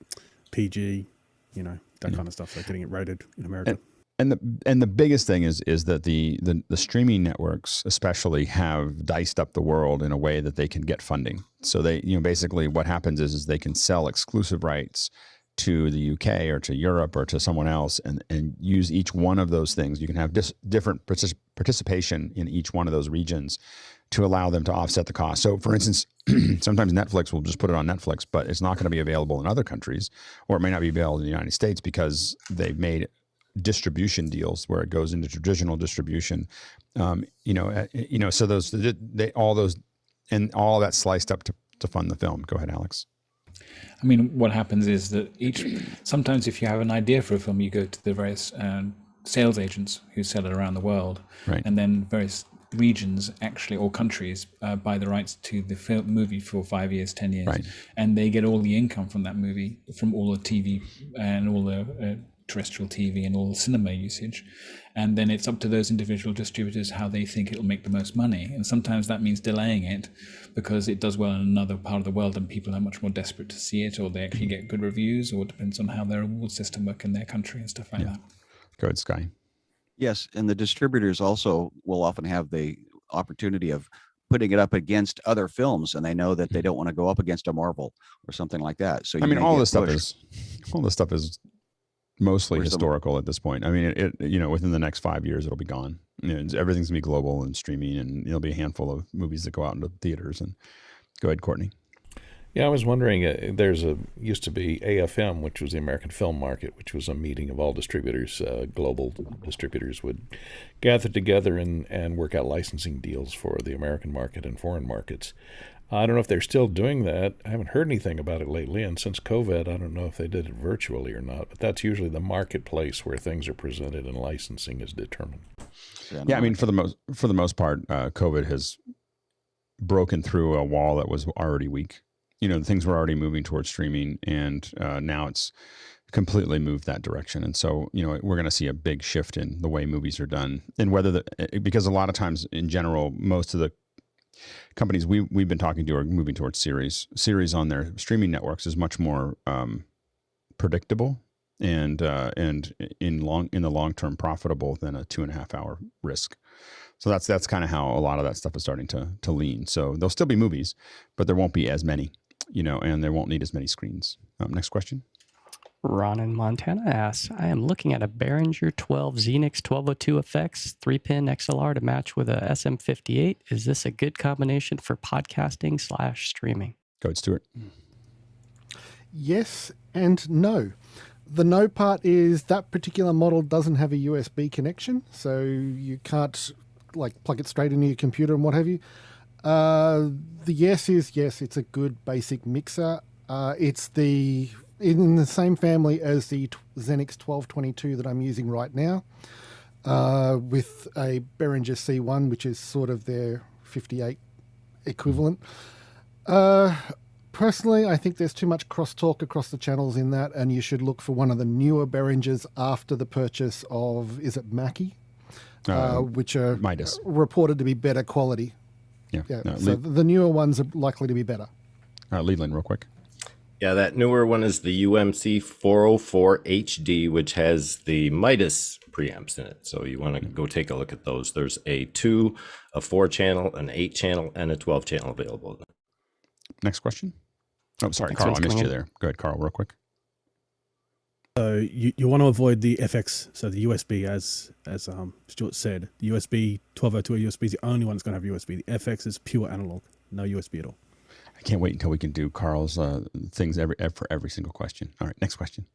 PG, that kind of stuff. So getting it rated in America. And the biggest thing is that the streaming networks especially have diced up the world in a way that they can get funding. So they, basically what happens is they can sell exclusive rights to the UK or to Europe or to someone else and use each one of those things. You can have different participation in each one of those regions to allow them to offset the cost. So for instance, sometimes Netflix will just put it on Netflix, but it's not going to be available in other countries, or it may not be available in the United States because they've made distribution deals where it goes into traditional distribution. So all that's sliced up to fund the film. Go ahead, Alex. I mean, what happens is that sometimes if you have an idea for a film, you go to the various sales agents who sell it around the world, right. And then various regions actually, or countries, buy the rights to the movie for 5 years, 10 years, right. And they get all the income from that movie, from all the TV and all the terrestrial TV and all the cinema usage. And then it's up to those individual distributors how they think it'll make the most money. And sometimes that means delaying it because it does well in another part of the world and people are much more desperate to see it, or they actually get good reviews, or it depends on how their award system works in their country and stuff like that. Go ahead, Sky. Yes, and the distributors also will often have the opportunity of putting it up against other films, and they know that they don't want to go up against a Marvel or something like that. So all this stuff is mostly historical at this point. I mean, within the next 5 years, it'll be gone. Everything's gonna be global and streaming, and there'll be a handful of movies that go out into theaters. And go ahead, Courtney. Yeah, I was wondering, used to be AFM, which was the American Film Market, which was a meeting of all distributors, global distributors would gather together and work out licensing deals for the American market and foreign markets. I don't know if they're still doing that. I haven't heard anything about it lately, and since COVID, I don't know if they did it virtually or not, but that's usually the marketplace where things are presented and licensing is determined. Yeah, I mean, for the most part, COVID has broken through a wall that was already weak. Things were already moving towards streaming, and now it's completely moved that direction. And so, we're going to see a big shift in the way movies are done, and because a lot of times in general, most of the companies we've been talking to are moving towards series on their streaming networks is much more predictable and in the long term profitable than a 2.5 hour risk. So that's kind of how a lot of that stuff is starting to lean. So there'll still be movies, but there won't be as many, and they won't need as many screens. Next question. Ron in Montana asks, I am looking at a Behringer 12 XENYX 1202 effects 3-pin XLR to match with a SM58. Is this a good combination for podcasting / streaming? Go ahead, Stuart. Yes and no. The no part is that particular model doesn't have a USB connection, so you can't plug it straight into your computer and what have you. The yes is yes, it's a good basic mixer. It's in the same family as the XENYX 1222 that I'm using right now, with a Behringer C1, which is sort of their 58 equivalent. Personally, I think there's too much crosstalk across the channels in that, and you should look for one of the newer Behringers after the purchase of, is it Mackie? Which are Midas. Reported to be better quality. Yeah. No, so the newer ones are likely to be better. Leland, real quick. Yeah, that newer one is the UMC 404 HD, which has the Midas preamps in it. So you want to go take a look at those. There's a 2, a 4-channel, an 8-channel, and a 12-channel available. Next question. Oh, sorry, Carl, I missed you there. Go ahead, Carl, real quick. So you want to avoid the FX, so the USB, as Stuart said, the USB 1202 USB is the only one that's going to have USB. The FX is pure analog, no USB at all. I can't wait until we can do Carl's things for every single question. All right, next question.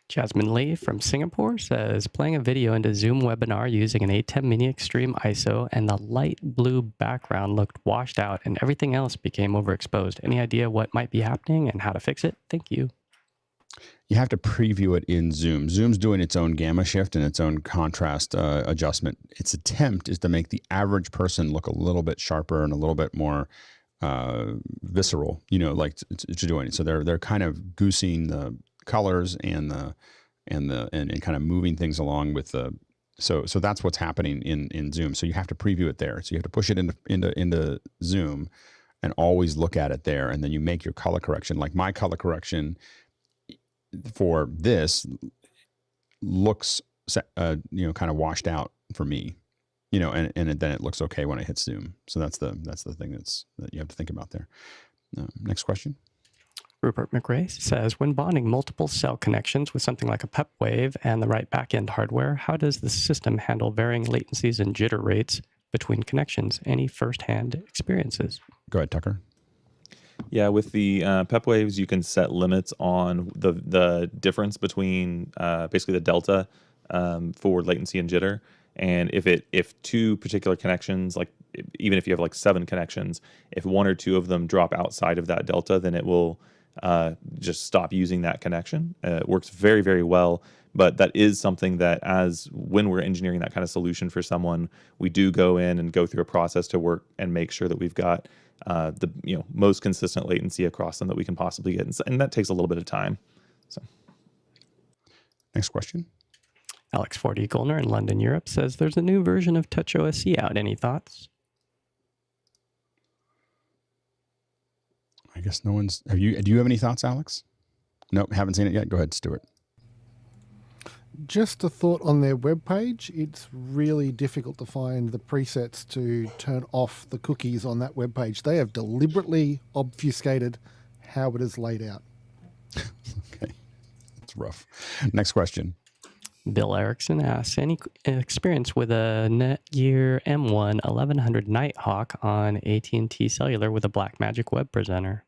Jasmine Lee from Singapore says, playing a video into Zoom webinar using an ATEM Mini Extreme ISO, and the light blue background looked washed out and everything else became overexposed. Any idea what might be happening and how to fix it? Thank you. You have to preview it in Zoom. Zoom's doing its own gamma shift and its own contrast adjustment. Its attempt is to make the average person look a little bit sharper and a little bit more visceral, like it's doing it. So they're kind of goosing the colors and kind of moving things along with the. So that's what's happening in Zoom. So you have to preview it there. So you have to push it into Zoom and always look at it there, and then you make your color correction. Like my color correction for this looks kind of washed out for me, and then it looks okay when I hit Zoom. So that's the thing that you have to think about there. Next question. Rupert McRae says, when bonding multiple cell connections with something like a Pepwave and the right backend hardware, how does the system handle varying latencies and jitter rates between connections? Any firsthand experiences? Go ahead, Tucker. Yeah, with the Pepwaves, you can set limits on the difference between basically the delta for latency and jitter. And if two particular connections, like even if you have like 7 connections, if 1 or 2 of them drop outside of that delta, then it will just stop using that connection. It works very, very well. But that is something that when we're engineering that kind of solution for someone, we do go in and go through a process to work and make sure that we've got the most consistent latency across them that we can possibly get. And that takes a little bit of time. So, next question. Alex Forty Goldner in London, Europe says there's a new version of TouchOSC out. Any thoughts? I guess no one's. Do you have any thoughts, Alex? Nope, haven't seen it yet. Go ahead, Stuart. Just a thought on their webpage. It's really difficult to find the presets to turn off the cookies on that webpage. They have deliberately obfuscated how it is laid out. Okay, it's rough. Next question. Bill Erickson asks, any experience with a Netgear M1 1100 Nighthawk on AT&T cellular with a Blackmagic Web Presenter?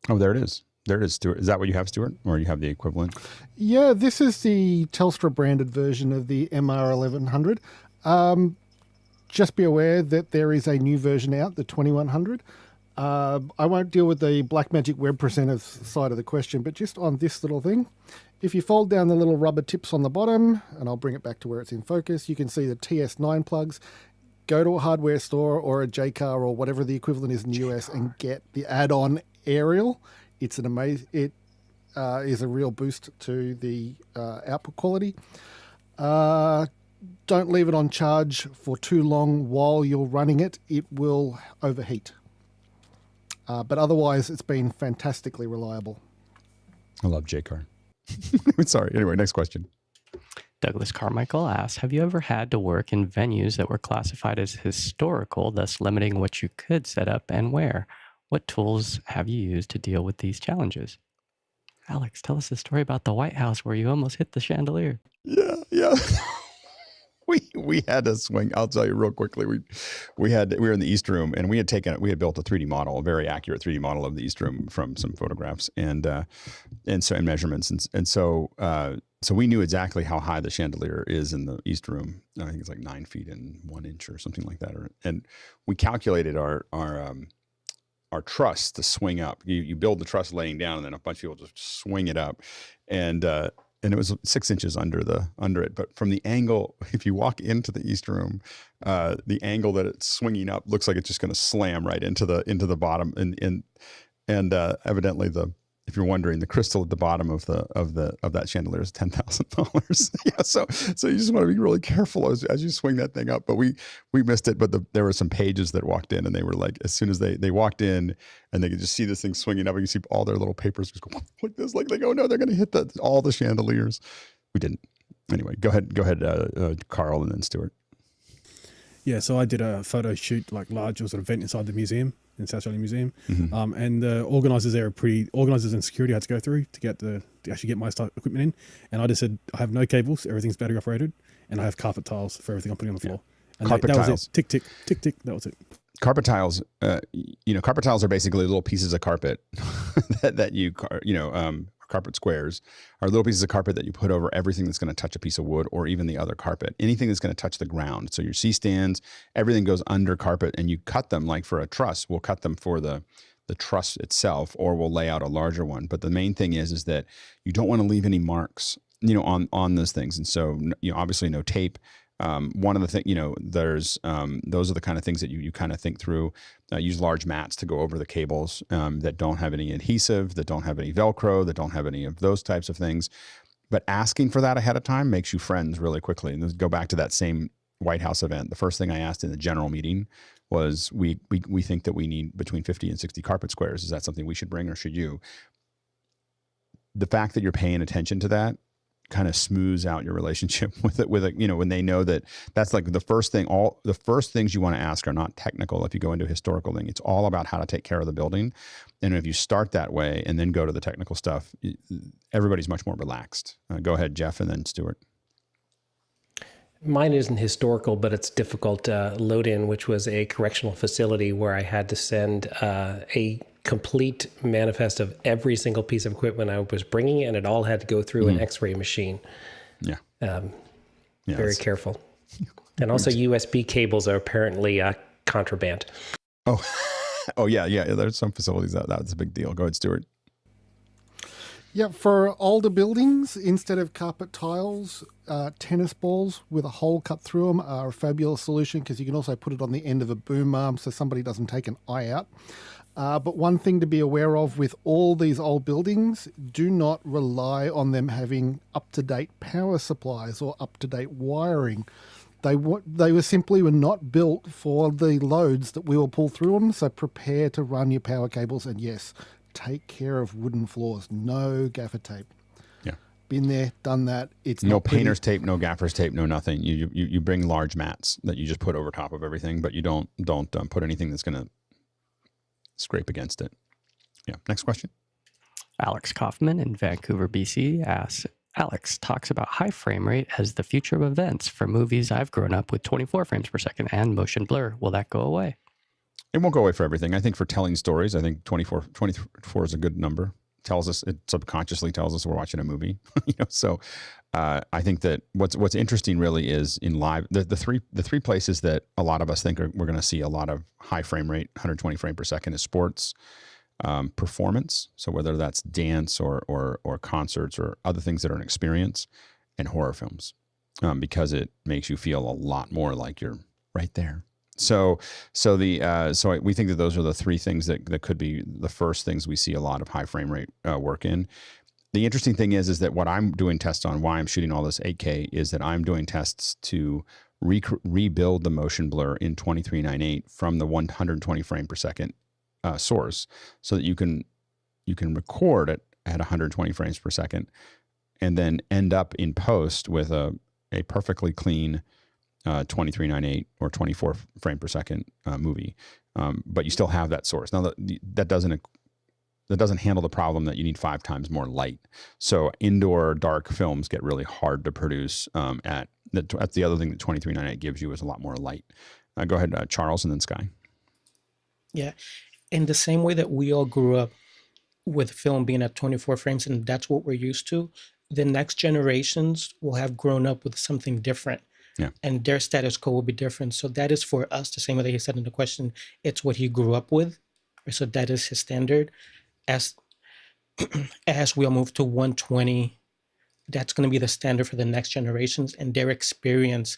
Oh, there it is. There it is, Stuart. Is that what you have, Stuart? Or you have the equivalent? Yeah, this is the Telstra branded version of the MR 1100. Just be aware that there is a new version out, the 2100. I won't deal with the Blackmagic Web Presenter side of the question, but just on this little thing. If you fold down the little rubber tips on the bottom, and I'll bring it back to where it's in focus, you can see the TS9 plugs. Go to a hardware store or a JCar or whatever the equivalent is in the US and get the add-on aerial. It's an amazing. It is a real boost to the output quality. Don't leave it on charge for too long while you're running it. It will overheat. But otherwise, it's been fantastically reliable. I love JCar. Sorry. Anyway, next question. Douglas Carmichael asks, have you ever had to work in venues that were classified as historical, thus limiting what you could set up and where? What tools have you used to deal with these challenges? Alex, tell us the story about the White House where you almost hit the chandelier. Yeah. We had to swing. I'll tell you real quickly. We were in the East Room, and we had built a 3D model, a very accurate 3D model of the East Room from some photographs and measurements, and so we knew exactly how high the chandelier is in the East Room. I think it's like 9 feet and 1 inch or something like that. And we calculated our truss to swing up. You build the truss laying down, and then a bunch of people just swing it up, and it was 6 inches under it. But from the angle, if you walk into the East Room, the angle that it's swinging up looks like it's just going to slam right into the bottom. And evidently, if you're wondering, the crystal at the bottom of that chandelier is $10,000. Yeah, so you just want to be really careful as you swing that thing up. But we missed it. But there were some pages that walked in, and they were like, as soon as they walked in, and they could just see this thing swinging up, and you see all their little papers just go like this, like they go, no, they're going to hit all the chandeliers. We didn't. Anyway, go ahead, Carl, and then Stuart. Yeah, so I did a photo shoot, like large, sort of event inside the museum, in South Australian Museum. Mm-hmm. And the organisers there organisers and security had to go through to actually get my equipment in. And I just said, I have no cables, everything's battery operated, and I have carpet tiles for everything I'm putting on the floor. And carpet that tiles. was it. Tick, tick, tick, tick. That was it. Carpet tiles, carpet tiles are basically little pieces of carpet carpet squares are little pieces of carpet that you put over everything that's going to touch a piece of wood or even the other carpet. Anything that's going to touch the ground. So your C-stands, everything goes under carpet, and you cut them like for a truss. We'll cut them for the truss itself, or we'll lay out a larger one. But the main thing is that you don't want to leave any marks, on those things. And so, obviously no tape. One of the things, there's those are the kind of things that you kind of think through. Use large mats to go over the cables that don't have any adhesive, that don't have any Velcro, that don't have any of those types of things. But asking for that ahead of time makes you friends really quickly. And let's go back to that same White House event. The first thing I asked in the general meeting was, we think that we need between 50 and 60 carpet squares. Is that something we should bring, or should you? The fact that you're paying attention to that kind of smooths out your relationship with it, when they know that that's like the first thing. All the first things you want to ask are not technical. If you go into a historical thing, it's all about how to take care of the building. And if you start that way and then go to the technical stuff, everybody's much more relaxed. Go ahead, Jeff, and then Stuart. Mine isn't historical, but it's difficult. Load in, which was a correctional facility where I had to send a complete manifest of every single piece of equipment I was bringing, and it all had to go through an X-ray machine. Yeah. Very careful. And also USB cables are apparently contraband. Oh yeah. There's some facilities that's a big deal. Go ahead, Stuart. Yeah, for older buildings, instead of carpet tiles, tennis balls with a hole cut through them are a fabulous solution, because you can also put it on the end of a boom arm so somebody doesn't take an eye out. But one thing to be aware of with all these old buildings, do not rely on them having up-to-date power supplies or up-to-date wiring. They were not built for the loads that we will pull through them, so prepare to run your power cables, and yes, take care of wooden floors. No gaffer tape. Yeah. Been there, done that. It's no not painter's tape, no gaffer's tape, no nothing. You bring large mats that you just put over top of everything, but you don't put anything that's going to scrape against it. Yeah. Next question. Alex Kaufman in Vancouver, BC asks, Alex talks about high frame rate as the future of events. For movies, I've grown up with 24 frames per second and motion blur. Will that go away? It won't go away for everything. I think for telling stories, I think 24 is a good number. It subconsciously tells us we're watching a movie. So I think that what's interesting really is in live, the three places that a lot of us think we're going to see a lot of high frame rate, 120 frame per second, is sports, performance. So whether that's dance or concerts or other things that are an experience, and horror films, because it makes you feel a lot more like you're right there. So we think that those are the three things that could be the first things we see a lot of high frame rate work in. The interesting thing is that what I'm doing tests on, why I'm shooting all this 8K, is that I'm doing tests to rebuild the motion blur in 2398 from the 120 frame per second source, so that you can record it at 120 frames per second, and then end up in post with a perfectly clean 2398 or 24 frame per second movie, but you still have that source. Now that doesn't handle the problem that you need 5 times more light. So indoor dark films get really hard to produce. That's the other thing that 2398 gives you, is a lot more light. Go ahead, Charles, and then Sky. Yeah, in the same way that we all grew up with film being at 24 frames, and that's what we're used to, the next generations will have grown up with something different. Yeah. And their status quo will be different. So that is for us, the same way that he said in the question, it's what he grew up with. So that is his standard. As we'll move to 120, that's going to be the standard for the next generations. And their experience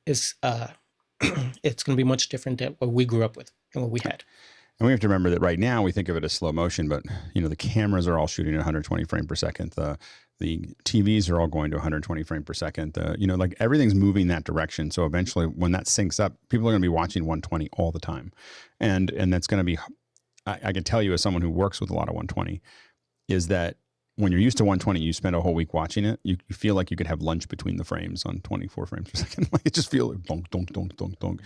is, it's going to be much different than what we grew up with and what we had. And we have to remember that right now we think of it as slow motion, but the cameras are all shooting at 120 frame per second. The TVs are all going to 120 frame per second. Like everything's moving that direction. So eventually when that syncs up, people are going to be watching 120 all the time. And that's going to be, I can tell you as someone who works with a lot of 120, is that when you're used to 120, you spend a whole week watching it, you feel like you could have lunch between the frames on 24 frames per second. Like it just feels like donk, donk, donk, donk, donk.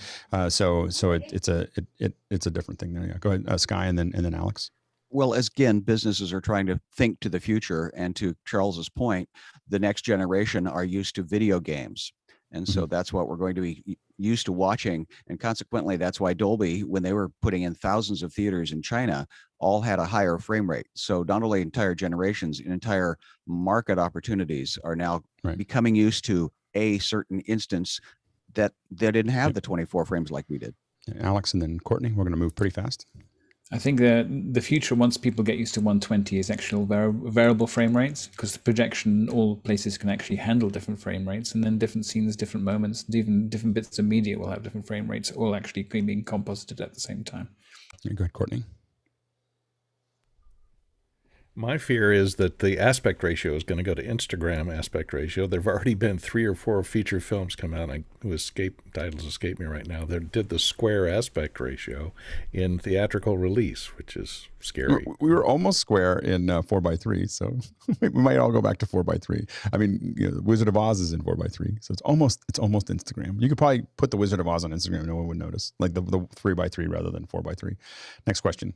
So it's a different thing there. Yeah. Go ahead, Sky, and then Alex. Well, as again, businesses are trying to think to the future, and to Charles's point, the next generation are used to video games. And so that's what we're going to be used to watching. And consequently, that's why Dolby, when they were putting in thousands of theaters in China, all had a higher frame rate. So not only entire generations, entire market opportunities are now becoming used to a certain instance that they didn't have the 24 frames like we did. Alex, and then Courtney, we're going to move pretty fast. I think the future, once people get used to 120, is actual variable frame rates, because the projection, all places can actually handle different frame rates, and then different scenes, different moments, even different bits of media will have different frame rates, all actually being composited at the same time. Go ahead, Courtney. My fear is that the aspect ratio is going to go to Instagram aspect ratio. There have already been 3 or 4 feature films come out. Titles escape me right now. They did the square aspect ratio in theatrical release, which is scary. We were almost square in 4:3, so we might all go back to 4:3. I mean, Wizard of Oz is in 4:3, so it's almost Instagram. You could probably put the Wizard of Oz on Instagram, no one would notice. Like the 3:3 rather than 4:3. Next question.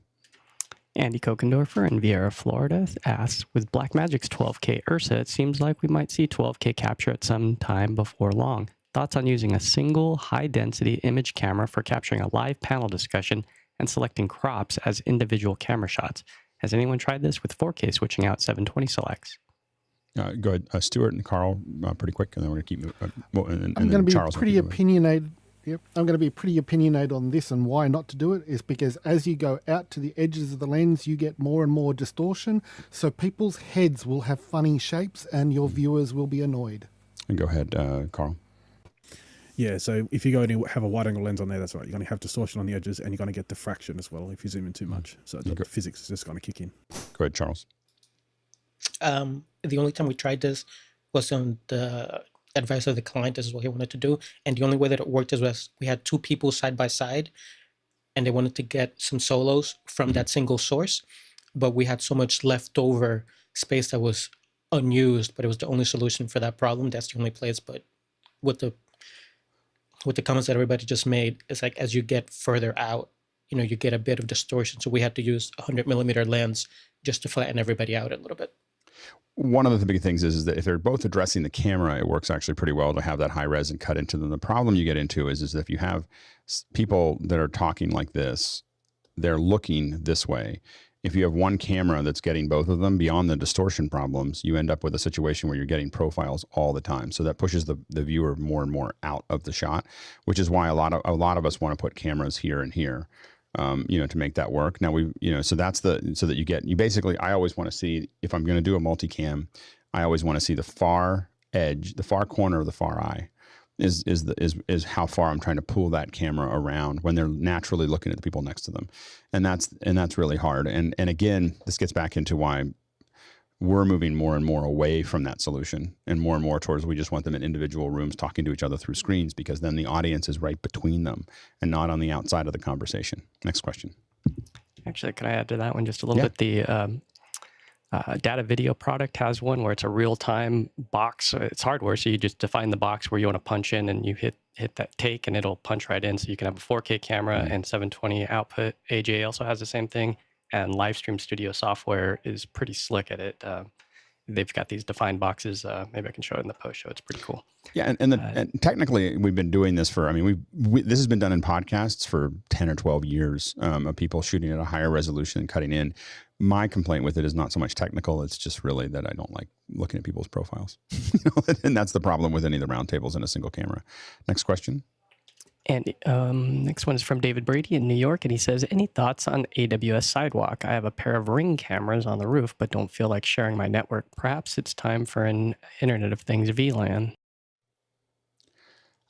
Andy Kokendorfer in Vieira, Florida asks, with Blackmagic's 12K URSA, it seems like we might see 12K capture at some time before long. Thoughts on using a single high-density image camera for capturing a live panel discussion and selecting crops as individual camera shots? Has anyone tried this with 4K switching out 720 selects? Go ahead, Stuart and Carl, pretty quick, and then we're going to keep I'm going to be pretty opinionated. Yep, I'm going to be pretty opinionated on this, and why not to do it is because as you go out to the edges of the lens, you get more and more distortion. So people's heads will have funny shapes, and your viewers will be annoyed. And go ahead, Carl. Yeah, so if you go and have a wide-angle lens on there, that's right. You're going to have distortion on the edges, and you're going to get diffraction as well if you zoom in too much. So the physics is just going to kick in. Go ahead, Charles. The only time we tried this was on the advice of the client. This is what he wanted to do, and the only way that it worked was we had 2 people side by side, and they wanted to get some solos from that single source, but we had so much leftover space that was unused, but it was the only solution for that problem. That's the only place. But with the comments that everybody just made, it's like as you get further out, you get a bit of distortion. So we had to use a 100mm lens just to flatten everybody out a little bit. One of the big things is that if they're both addressing the camera, it works actually pretty well to have that high res and cut into them. The problem you get into is that if you have people that are talking like this, they're looking this way. If you have one camera that's getting both of them, beyond the distortion problems, you end up with a situation where you're getting profiles all the time. So that pushes the viewer more and more out of the shot, which is why a lot of us want to put cameras here and here. To make that work. Now so that you basically, I always want to see, if I'm going to do a multicam, I always want to see the far edge, the far corner of the far eye is how far I'm trying to pull that camera around when they're naturally looking at the people next to them. And that's really hard. And again, this gets back into why we're moving more and more away from that solution and more towards, we just want them in individual rooms talking to each other through screens, because then the audience is right between them and not on the outside of the conversation. Next question. Actually, can I add to that one just a little bit? The data video product has one where it's a real-time box. It's hardware, so you just define the box where you want to punch in, and you hit that take, and it'll punch right in. So you can have a 4K camera and 720 output. AJ also has the same thing. And Livestream Studio software is pretty slick at it. They've got these defined boxes. Maybe I can show it in the post show. It's pretty cool. Yeah, and technically, we've been doing this for, this has been done in podcasts for 10 or 12 years of people shooting at a higher resolution and cutting in. My complaint with it is not so much technical. It's just really that I don't like looking at people's profiles. And that's the problem with any of the roundtables in a single camera. Next question. And next one is from David Brady in New York, and he says, any thoughts on AWS Sidewalk? I have a pair of Ring cameras on the roof, but don't feel like sharing my network. Perhaps it's time for an Internet of Things VLAN.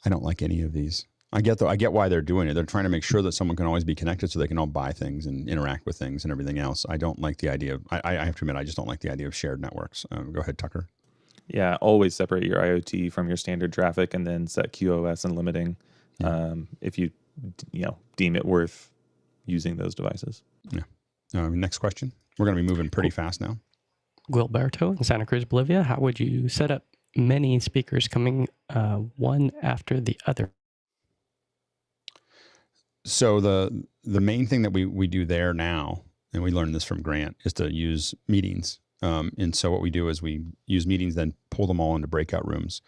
I don't like any of these. I get why they're doing it. They're trying to make sure that someone can always be connected so they can all buy things and interact with things and everything else. I don't like the idea of, I have to admit, I just don't like the idea of shared networks. Go ahead, Tucker. Yeah, always separate your IoT from your standard traffic and then set QoS and limiting. If you deem it worth using those devices. Yeah. Next question. We're going to be moving pretty fast now. Guilberto in Santa Cruz, Bolivia. How would you set up many speakers coming one after the other? So the main thing that we do there now, and we learned this from Grant, is to use meetings. And so what we do is we use meetings, then pull them all into breakout rooms.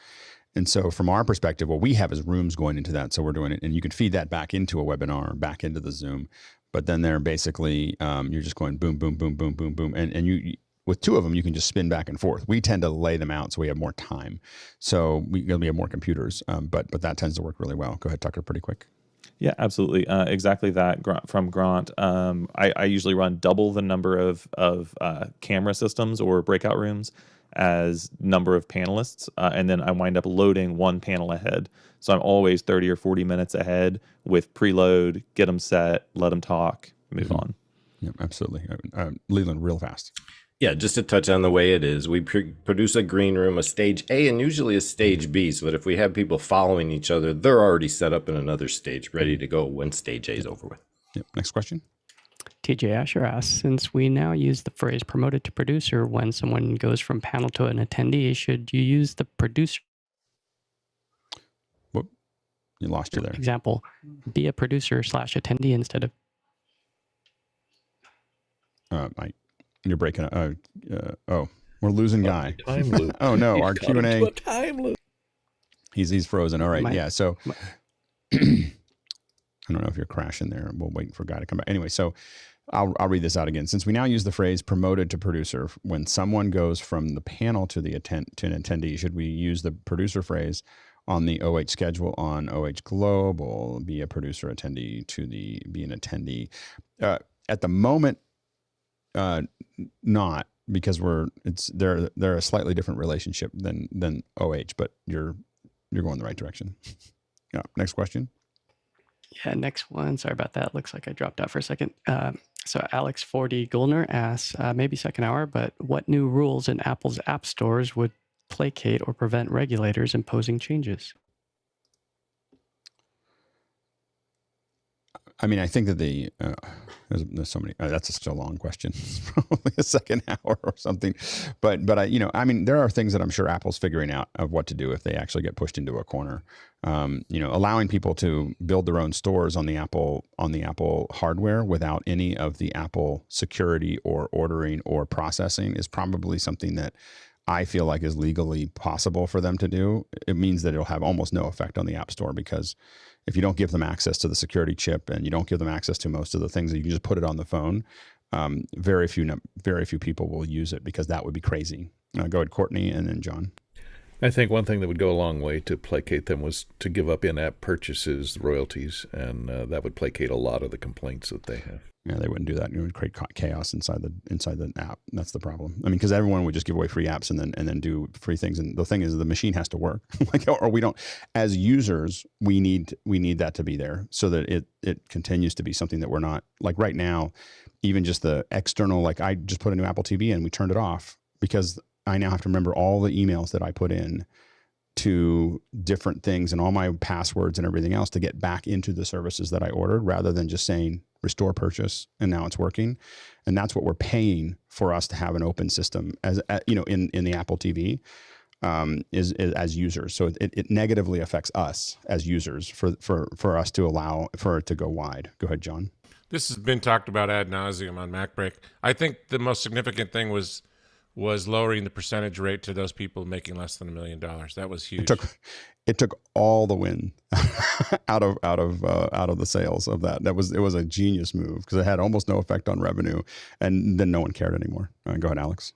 And so from our perspective, what we have is rooms going into that. So we're doing it, and you can feed that back into a webinar, back into the Zoom. But then they're basically, you're just going boom, boom, boom, boom, boom, boom. And you, with 2 of them, you can just spin back and forth. We tend to lay them out so we have more time. So we have more computers, but that tends to work really well. Go ahead, Tucker, pretty quick. Yeah, absolutely. Exactly that from Grant. I usually run double the number of camera systems or breakout rooms as number of panelists, and then I wind up loading one panel ahead. So I'm always 30 or 40 minutes ahead with preload, get them set, let them talk, move on. Yep, absolutely. Leland, real fast. Yeah, just to touch on the way it is, we produce a green room, a stage A, and usually a stage B, so that if we have people following each other, they're already set up in another stage, ready to go when stage A is over with. Yep. Next question. TJ Asher asks, since we now use the phrase promoted to producer when someone goes from panel to an attendee, should you use the producer? Whoop, you lost you there. Example, be a producer / attendee instead of... Mike, you're breaking up. Oh, we're losing Guy. Time loop. Oh no, He's our got Q&A. into a time loop. He's frozen. All right, Mike, yeah. So I don't know if you're crashing there. We'll wait for Guy to come back. Anyway, so I'll read this out again. Since we now use the phrase promoted to producer when someone goes from the panel to the to an attendee, should we use the producer phrase on the OH schedule on OH Global, be a producer attendee to be an attendee? At the moment, not, because they're a slightly different relationship than OH, but you're going the right direction. Yeah. Next question. Yeah, next one. Sorry about that. Looks like I dropped out for a second. So Alex 4D Goldner asks, maybe second hour, but what new rules in Apple's app stores would placate or prevent regulators imposing changes? I mean, I think that there's so many. That's such a long question. It's probably a second hour or something. But I mean, there are things that I'm sure Apple's figuring out of what to do if they actually get pushed into a corner. Allowing people to build their own stores on the Apple hardware without any of the Apple security or ordering or processing is probably something that I feel like is legally possible for them to do. It means that it'll have almost no effect on the App Store, because if you don't give them access to the security chip and you don't give them access to most of the things that you can just put it on the phone, very few people will use it, because that would be crazy. Go ahead, Courtney, and then John. I think one thing that would go a long way to placate them was to give up in-app purchases royalties, and that would placate a lot of the complaints that they have. Yeah, they wouldn't do that. It would create chaos inside the app. That's the problem. I mean, because everyone would just give away free apps and then do free things. And the thing is, the machine has to work. Or we don't. As users, we need that to be there so that it continues to be something that we're not, like right now. Even just the external, like I just put a new Apple TV in, we turned it off because I now have to remember all the emails that I put in to different things and all my passwords and everything else to get back into the services that I ordered, rather than just saying restore purchase and now it's working. And that's what we're paying for us to have an open system as in the Apple TV is as users. So it negatively affects us as users for us to allow for it to go wide. Go ahead, John. This has been talked about ad nauseum on MacBreak. I think the most significant thing was lowering the percentage rate to those people making less than $1 million. That was huge. It took all the win out of the sales of that. It was a genius move because it had almost no effect on revenue, and then no one cared anymore. Go ahead, Alex.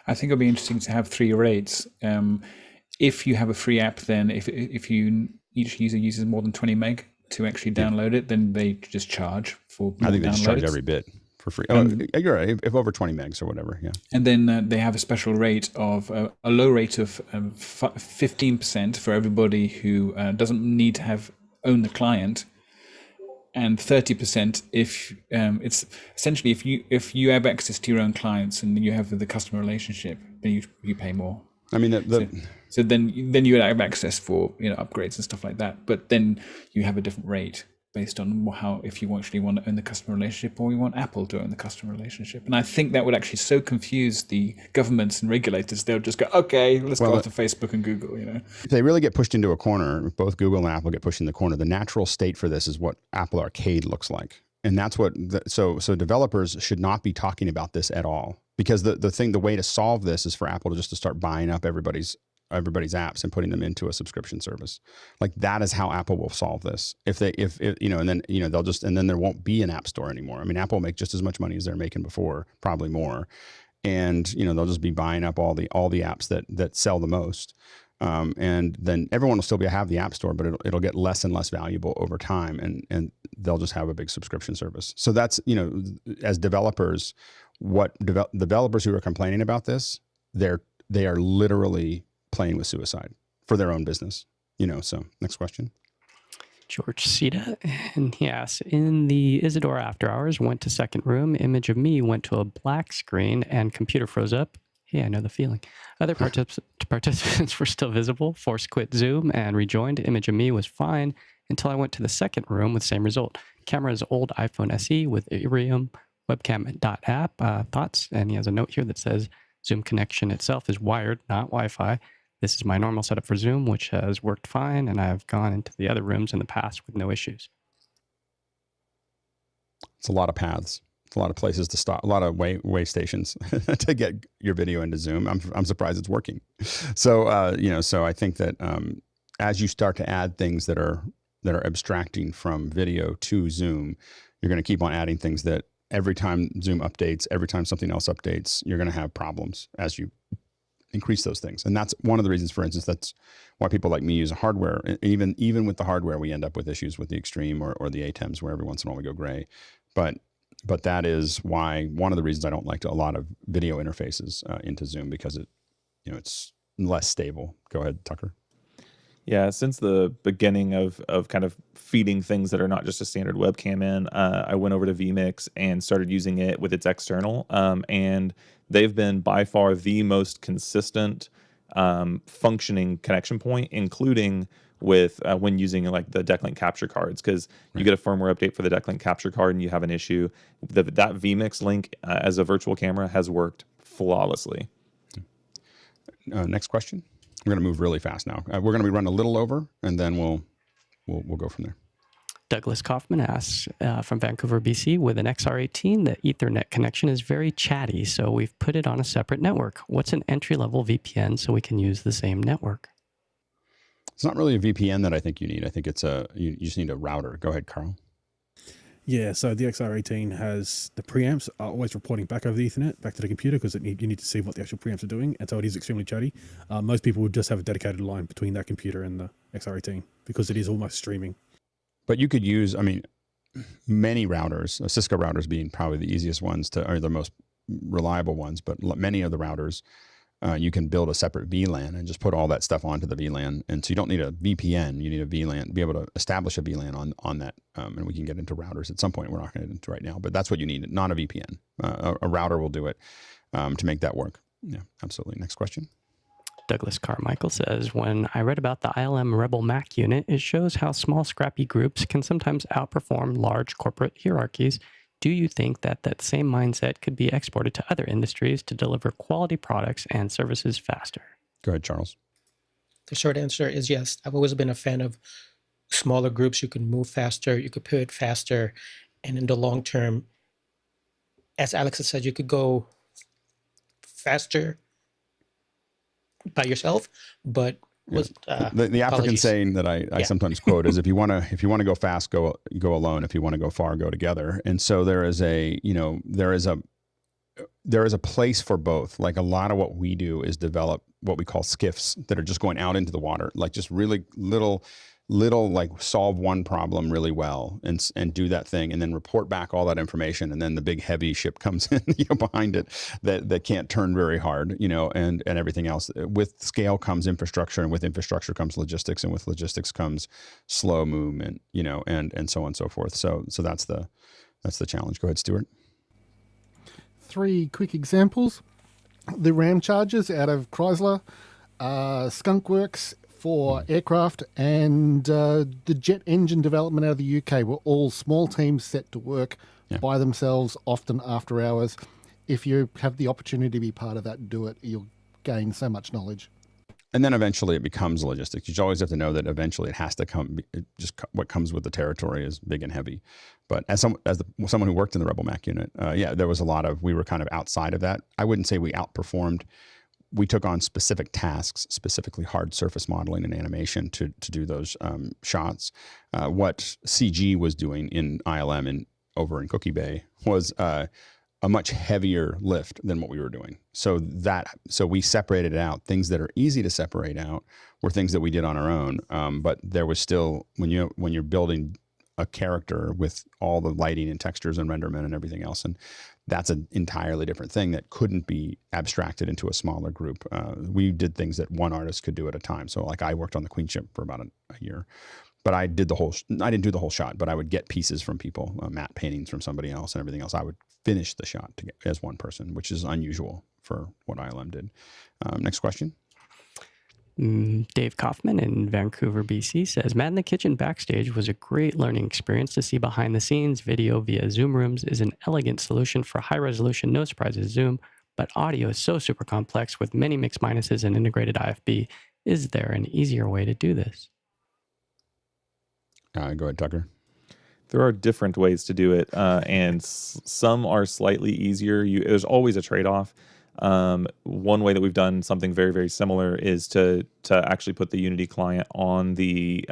I think it'll be interesting to have 3 rates. If you have a free app, then if each user uses more than 20 meg to actually download it, then they just charge for more I think they just charge downloads. every bit for free. You're right. If over 20 megs or whatever, yeah. And then they have a special rate of a low rate of 15% for everybody who doesn't need to own the client, and 30% if it's essentially if you have access to your own clients and you have the customer relationship, then you pay more. I mean so then you have access for upgrades and stuff like that, but then you have a different rate based on if you actually want to own the customer relationship or you want Apple to own the customer relationship. And I think that would actually so confuse the governments and regulators, they'll just go, okay, let's go after Facebook and Google. If they really get pushed into a corner, if both Google and Apple get pushed in the corner, the natural state for this is what Apple Arcade looks like. And that's what, so developers should not be talking about this at all, because the way to solve this is for Apple to start buying up everybody's apps and putting them into a subscription service. Like that is how Apple will solve this. And then there won't be an app store anymore. I mean, Apple will make just as much money as they're making before, probably more. And, they'll just be buying up all the apps that sell the most. and then everyone will still have the App Store, but it'll get less and less valuable over time, and they'll just have a big subscription service. So that's, as developers, developers who are complaining about this, they are literally playing with suicide for their own business. So next question. George Sita, and he asks, in the Isidore after hours, went to second room, image of me went to a black screen and computer froze up. Yeah, I know the feeling. Other participants were still visible, forced quit Zoom and rejoined. Image of me was fine until I went to the second room with same result. Camera's old iPhone SE with Irium webcam.app. Thoughts? And he has a note here that says, Zoom connection itself is wired, not Wi-Fi. This is my normal setup for Zoom, which has worked fine, and I've gone into the other rooms in the past with no issues. It's a lot of paths. It's a lot of places to stop, a lot of way stations to get your video into Zoom. I'm surprised it's working. So, so I think that as you start to add things that are abstracting from video to Zoom, you're going to keep on adding things that every time Zoom updates, every time something else updates, you're going to have problems as you increase those things. And that's one of the reasons, for instance, that's why people like me use hardware. Even with the hardware, we end up with issues with the Extreme or the ATEMs, where every once in a while we go gray. But that is why, one of the reasons I don't like a lot of video interfaces into Zoom, because it's less stable. Go ahead, Tucker. Yeah, since the beginning of kind of feeding things that are not just a standard webcam in, I went over to vMix and started using it with its external, and they've been by far the most consistent functioning connection point, including with when using like the Decklink capture cards, because you get a firmware update for the Decklink capture card and you have an issue. That vMix link as a virtual camera has worked flawlessly. Next question. We're going to move really fast now. We're going to be running a little over, and then we'll go from there. Douglas Kaufman asks from Vancouver, BC, with an XR18, the Ethernet connection is very chatty, so we've put it on a separate network. What's an entry-level VPN so we can use the same network? It's not really a VPN that I think you need. I think it's you just need a router. Go ahead, Carl. Yeah, so the XR18 has the preamps are always reporting back over the Ethernet, back to the computer, because you need to see what the actual preamps are doing, and so it is extremely chatty. Most people would just have a dedicated line between that computer and the XR18, because it is almost streaming. But you could use, many routers, Cisco routers being probably the easiest ones are the most reliable ones, but many of the routers, you can build a separate VLAN and just put all that stuff onto the VLAN. And so you don't need a VPN, you need a VLAN, be able to establish a VLAN on that. And we can get into routers at some point. We're not going to get into right now, but that's what you need, not a VPN. A router will do it to make that work. Yeah, absolutely. Next question. Douglas Carmichael says, when I read about the ILM Rebel Mac unit, it shows how small scrappy groups can sometimes outperform large corporate hierarchies. Do you think that same mindset could be exported to other industries to deliver quality products and services faster? Go ahead, Charles. The short answer is yes. I've always been a fan of smaller groups. You can move faster, you could pivot faster, and in the long term, as Alex has said, you could go faster by yourself, but the African saying that I sometimes quote is, if you want to go fast, go alone. If you want to go far, go together. And so there is a place for both. Like, a lot of what we do is develop what we call skiffs that are just going out into the water, like just really little, like solve one problem really well and do that thing, and then report back all that information. And then the big heavy ship comes in behind it that can't turn very hard, and everything else. With scale comes infrastructure, and with infrastructure comes logistics, and with logistics comes slow movement, and so on and so forth. So that's the challenge. Go ahead, Stuart. 3 quick examples. The Ram chargers out of Chrysler, Skunkworks for aircraft, and the jet engine development out of the UK were all small teams set to work by themselves, often after hours. If you have the opportunity to be part of that, do it. You'll gain so much knowledge. And then eventually it becomes logistics. You always have to know that eventually it has to come. What comes with the territory is big and heavy. But as someone who worked in the Rebel Mac unit, there was we were kind of outside of that. I wouldn't say we outperformed. We took on specific tasks, specifically hard surface modeling and animation to do those shots. What CG was doing in ILM and over in Cookie Bay was a much heavier lift than what we were doing. So we separated it out. Things that are easy to separate out were things that we did on our own. But there was still, when you're building a character with all the lighting and textures and renderment and everything else, and that's an entirely different thing that couldn't be abstracted into a smaller group. We did things that one artist could do at a time. So like I worked on the Queen ship for about a year. But I didn't do the whole shot, but I would get pieces from people, matte paintings from somebody else and everything else. I would finish the shot as one person, which is unusual for what ILM did. Next question. Dave Kaufman in Vancouver, BC says, Matt in the Kitchen Backstage was a great learning experience. To see behind the scenes video via Zoom rooms is an elegant solution for high resolution, no surprises Zoom, but audio is so super complex with many mix minuses and integrated IFB. Is there an easier way to do this? Go ahead, Tucker. There are different ways to do it, and some are slightly easier. There's always a trade-off. One way that we've done something very, very similar is to actually put the Unity client on the.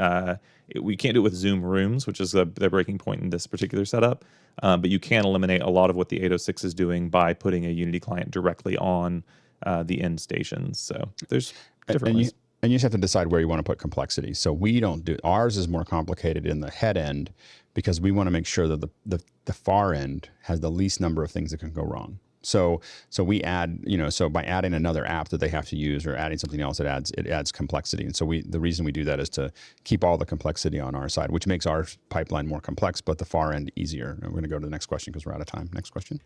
We can't do it with Zoom Rooms, which is the breaking point in this particular setup, but you can eliminate a lot of what the 806 is doing by putting a Unity client directly on the end stations. So there's different ways. And you just have to decide where you want to put complexity. So we don't do, ours is more complicated in the head end because we want to make sure that the far end has the least number of things that can go wrong. So we add, so by adding another app that they have to use or adding something else, it adds complexity. And so the reason we do that is to keep all the complexity on our side, which makes our pipeline more complex, but the far end easier. And we're going to go to the next question because we're out of time. Next question.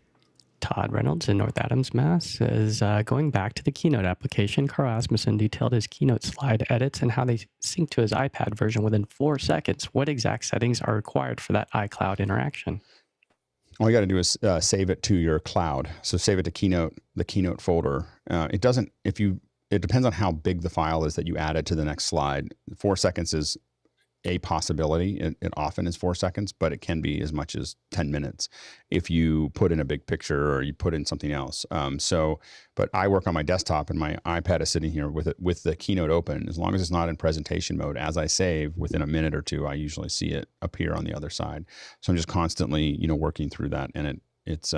Todd Reynolds in North Adams, Mass. says, going back to the Keynote application, Carl Asmussen detailed his Keynote slide edits and how they sync to his iPad version within 4 seconds. What exact settings are required for that iCloud interaction? All you got to do is save it to your cloud. So save it to Keynote, the Keynote folder. It depends on how big the file is that you added to the next slide. 4 seconds is a possibility. It often is 4 seconds, but it can be as much as 10 minutes if you put in a big picture or you put in something else. But I work on my desktop and my iPad is sitting here with the Keynote open. As long as it's not in presentation mode, as I save, within a minute or two, I usually see it appear on the other side. So I'm just constantly, working through that, and it's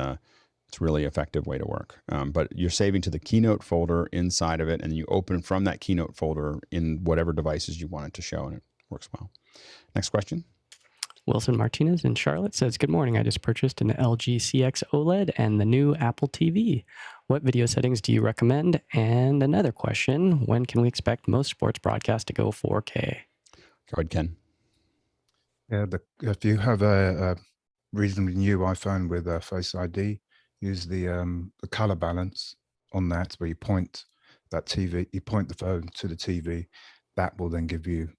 really effective way to work. But you're saving to the Keynote folder inside of it, and you open from that Keynote folder in whatever devices you want it to show, and it works well. Next question. Wilson Martinez in Charlotte says, good morning. I just purchased an LG CX OLED and the new Apple TV. What video settings do you recommend? And another question, when can we expect most sports broadcasts to go 4K? Go ahead, Ken. Yeah, if you have a reasonably new iPhone with a Face ID, use the color balance on that, where you point the phone to the TV. That will then give you.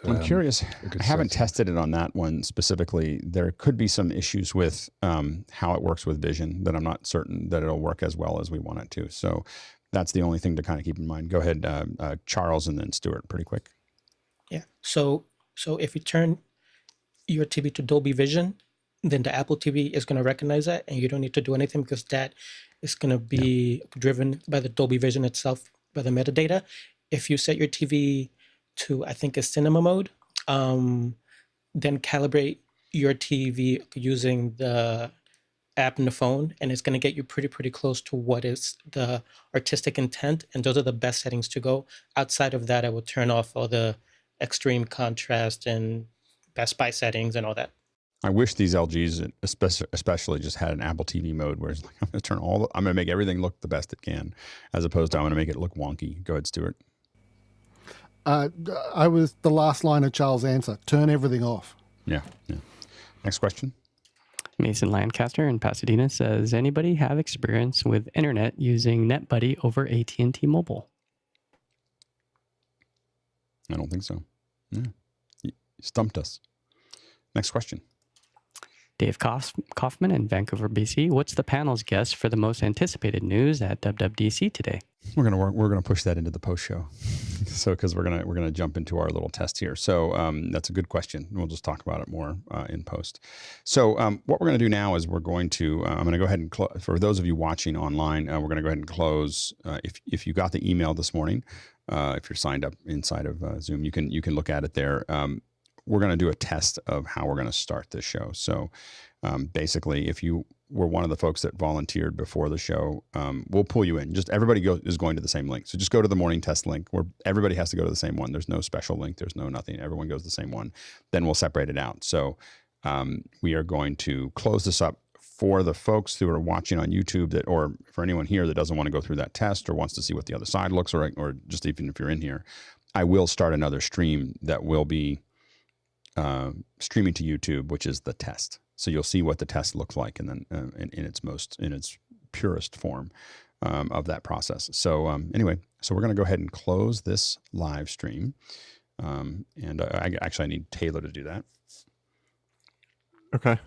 I'm curious. I haven't tested it on that one specifically. There could be some issues with how it works with vision that I'm not certain that it'll work as well as we want it to. So that's the only thing to kind of keep in mind. Go ahead, Charles, and then Stuart, pretty quick. Yeah. So if you turn your TV to Dolby Vision, then the Apple TV is going to recognize that, and you don't need to do anything because that is going to be driven by the Dolby Vision itself, by the metadata. If you set your TV to, I think, a cinema mode, then calibrate your TV using the app in the phone, and it's going to get you pretty close to what is the artistic intent, and those are the best settings to go. Outside of that, I would turn off all the extreme contrast and Best Buy settings and all that. I wish these LGs especially just had an Apple TV mode where it's like, I'm going to make everything look the best it can, as opposed to I'm going to make it look wonky. Go ahead, Stuart. I was the last line of Charles' answer. Turn everything off. Yeah. Next question. Mason Lancaster in Pasadena says, anybody have experience with internet using NetBuddy over AT&T Mobile? I don't think so. Yeah. You stumped us. Next question. Dave Kaufman in Vancouver, BC. What's the panel's guess for the most anticipated news at WWDC today? We're gonna push that into the post show, because we're gonna jump into our little test here. So that's a good question. We'll just talk about it more in post. So what we're gonna do now is we're going to I'm gonna go ahead and for those of you watching online, we're gonna go ahead and close. If you got the email this morning, if you're signed up inside of Zoom, you can look at it there. We're going to do a test of how we're going to start this show. So Basically, if you were one of the folks that volunteered before the show, we'll pull you in. Just everybody is going to the same link. So just go to the morning test link where everybody has to go to the same one. There's no special link. There's no nothing. Everyone goes to the same one. Then we'll separate it out. So we are going to close this up for the folks who are watching on YouTube or for anyone here that doesn't want to go through that test or wants to see what the other side looks like, or just even if you're in here, I will start another stream that will be streaming to YouTube, which is the test. So you'll see what the test looks like, and then in its purest form of that process. So anyway, so we're going to go ahead and close this live stream, and I need Taylor to do that. Okay.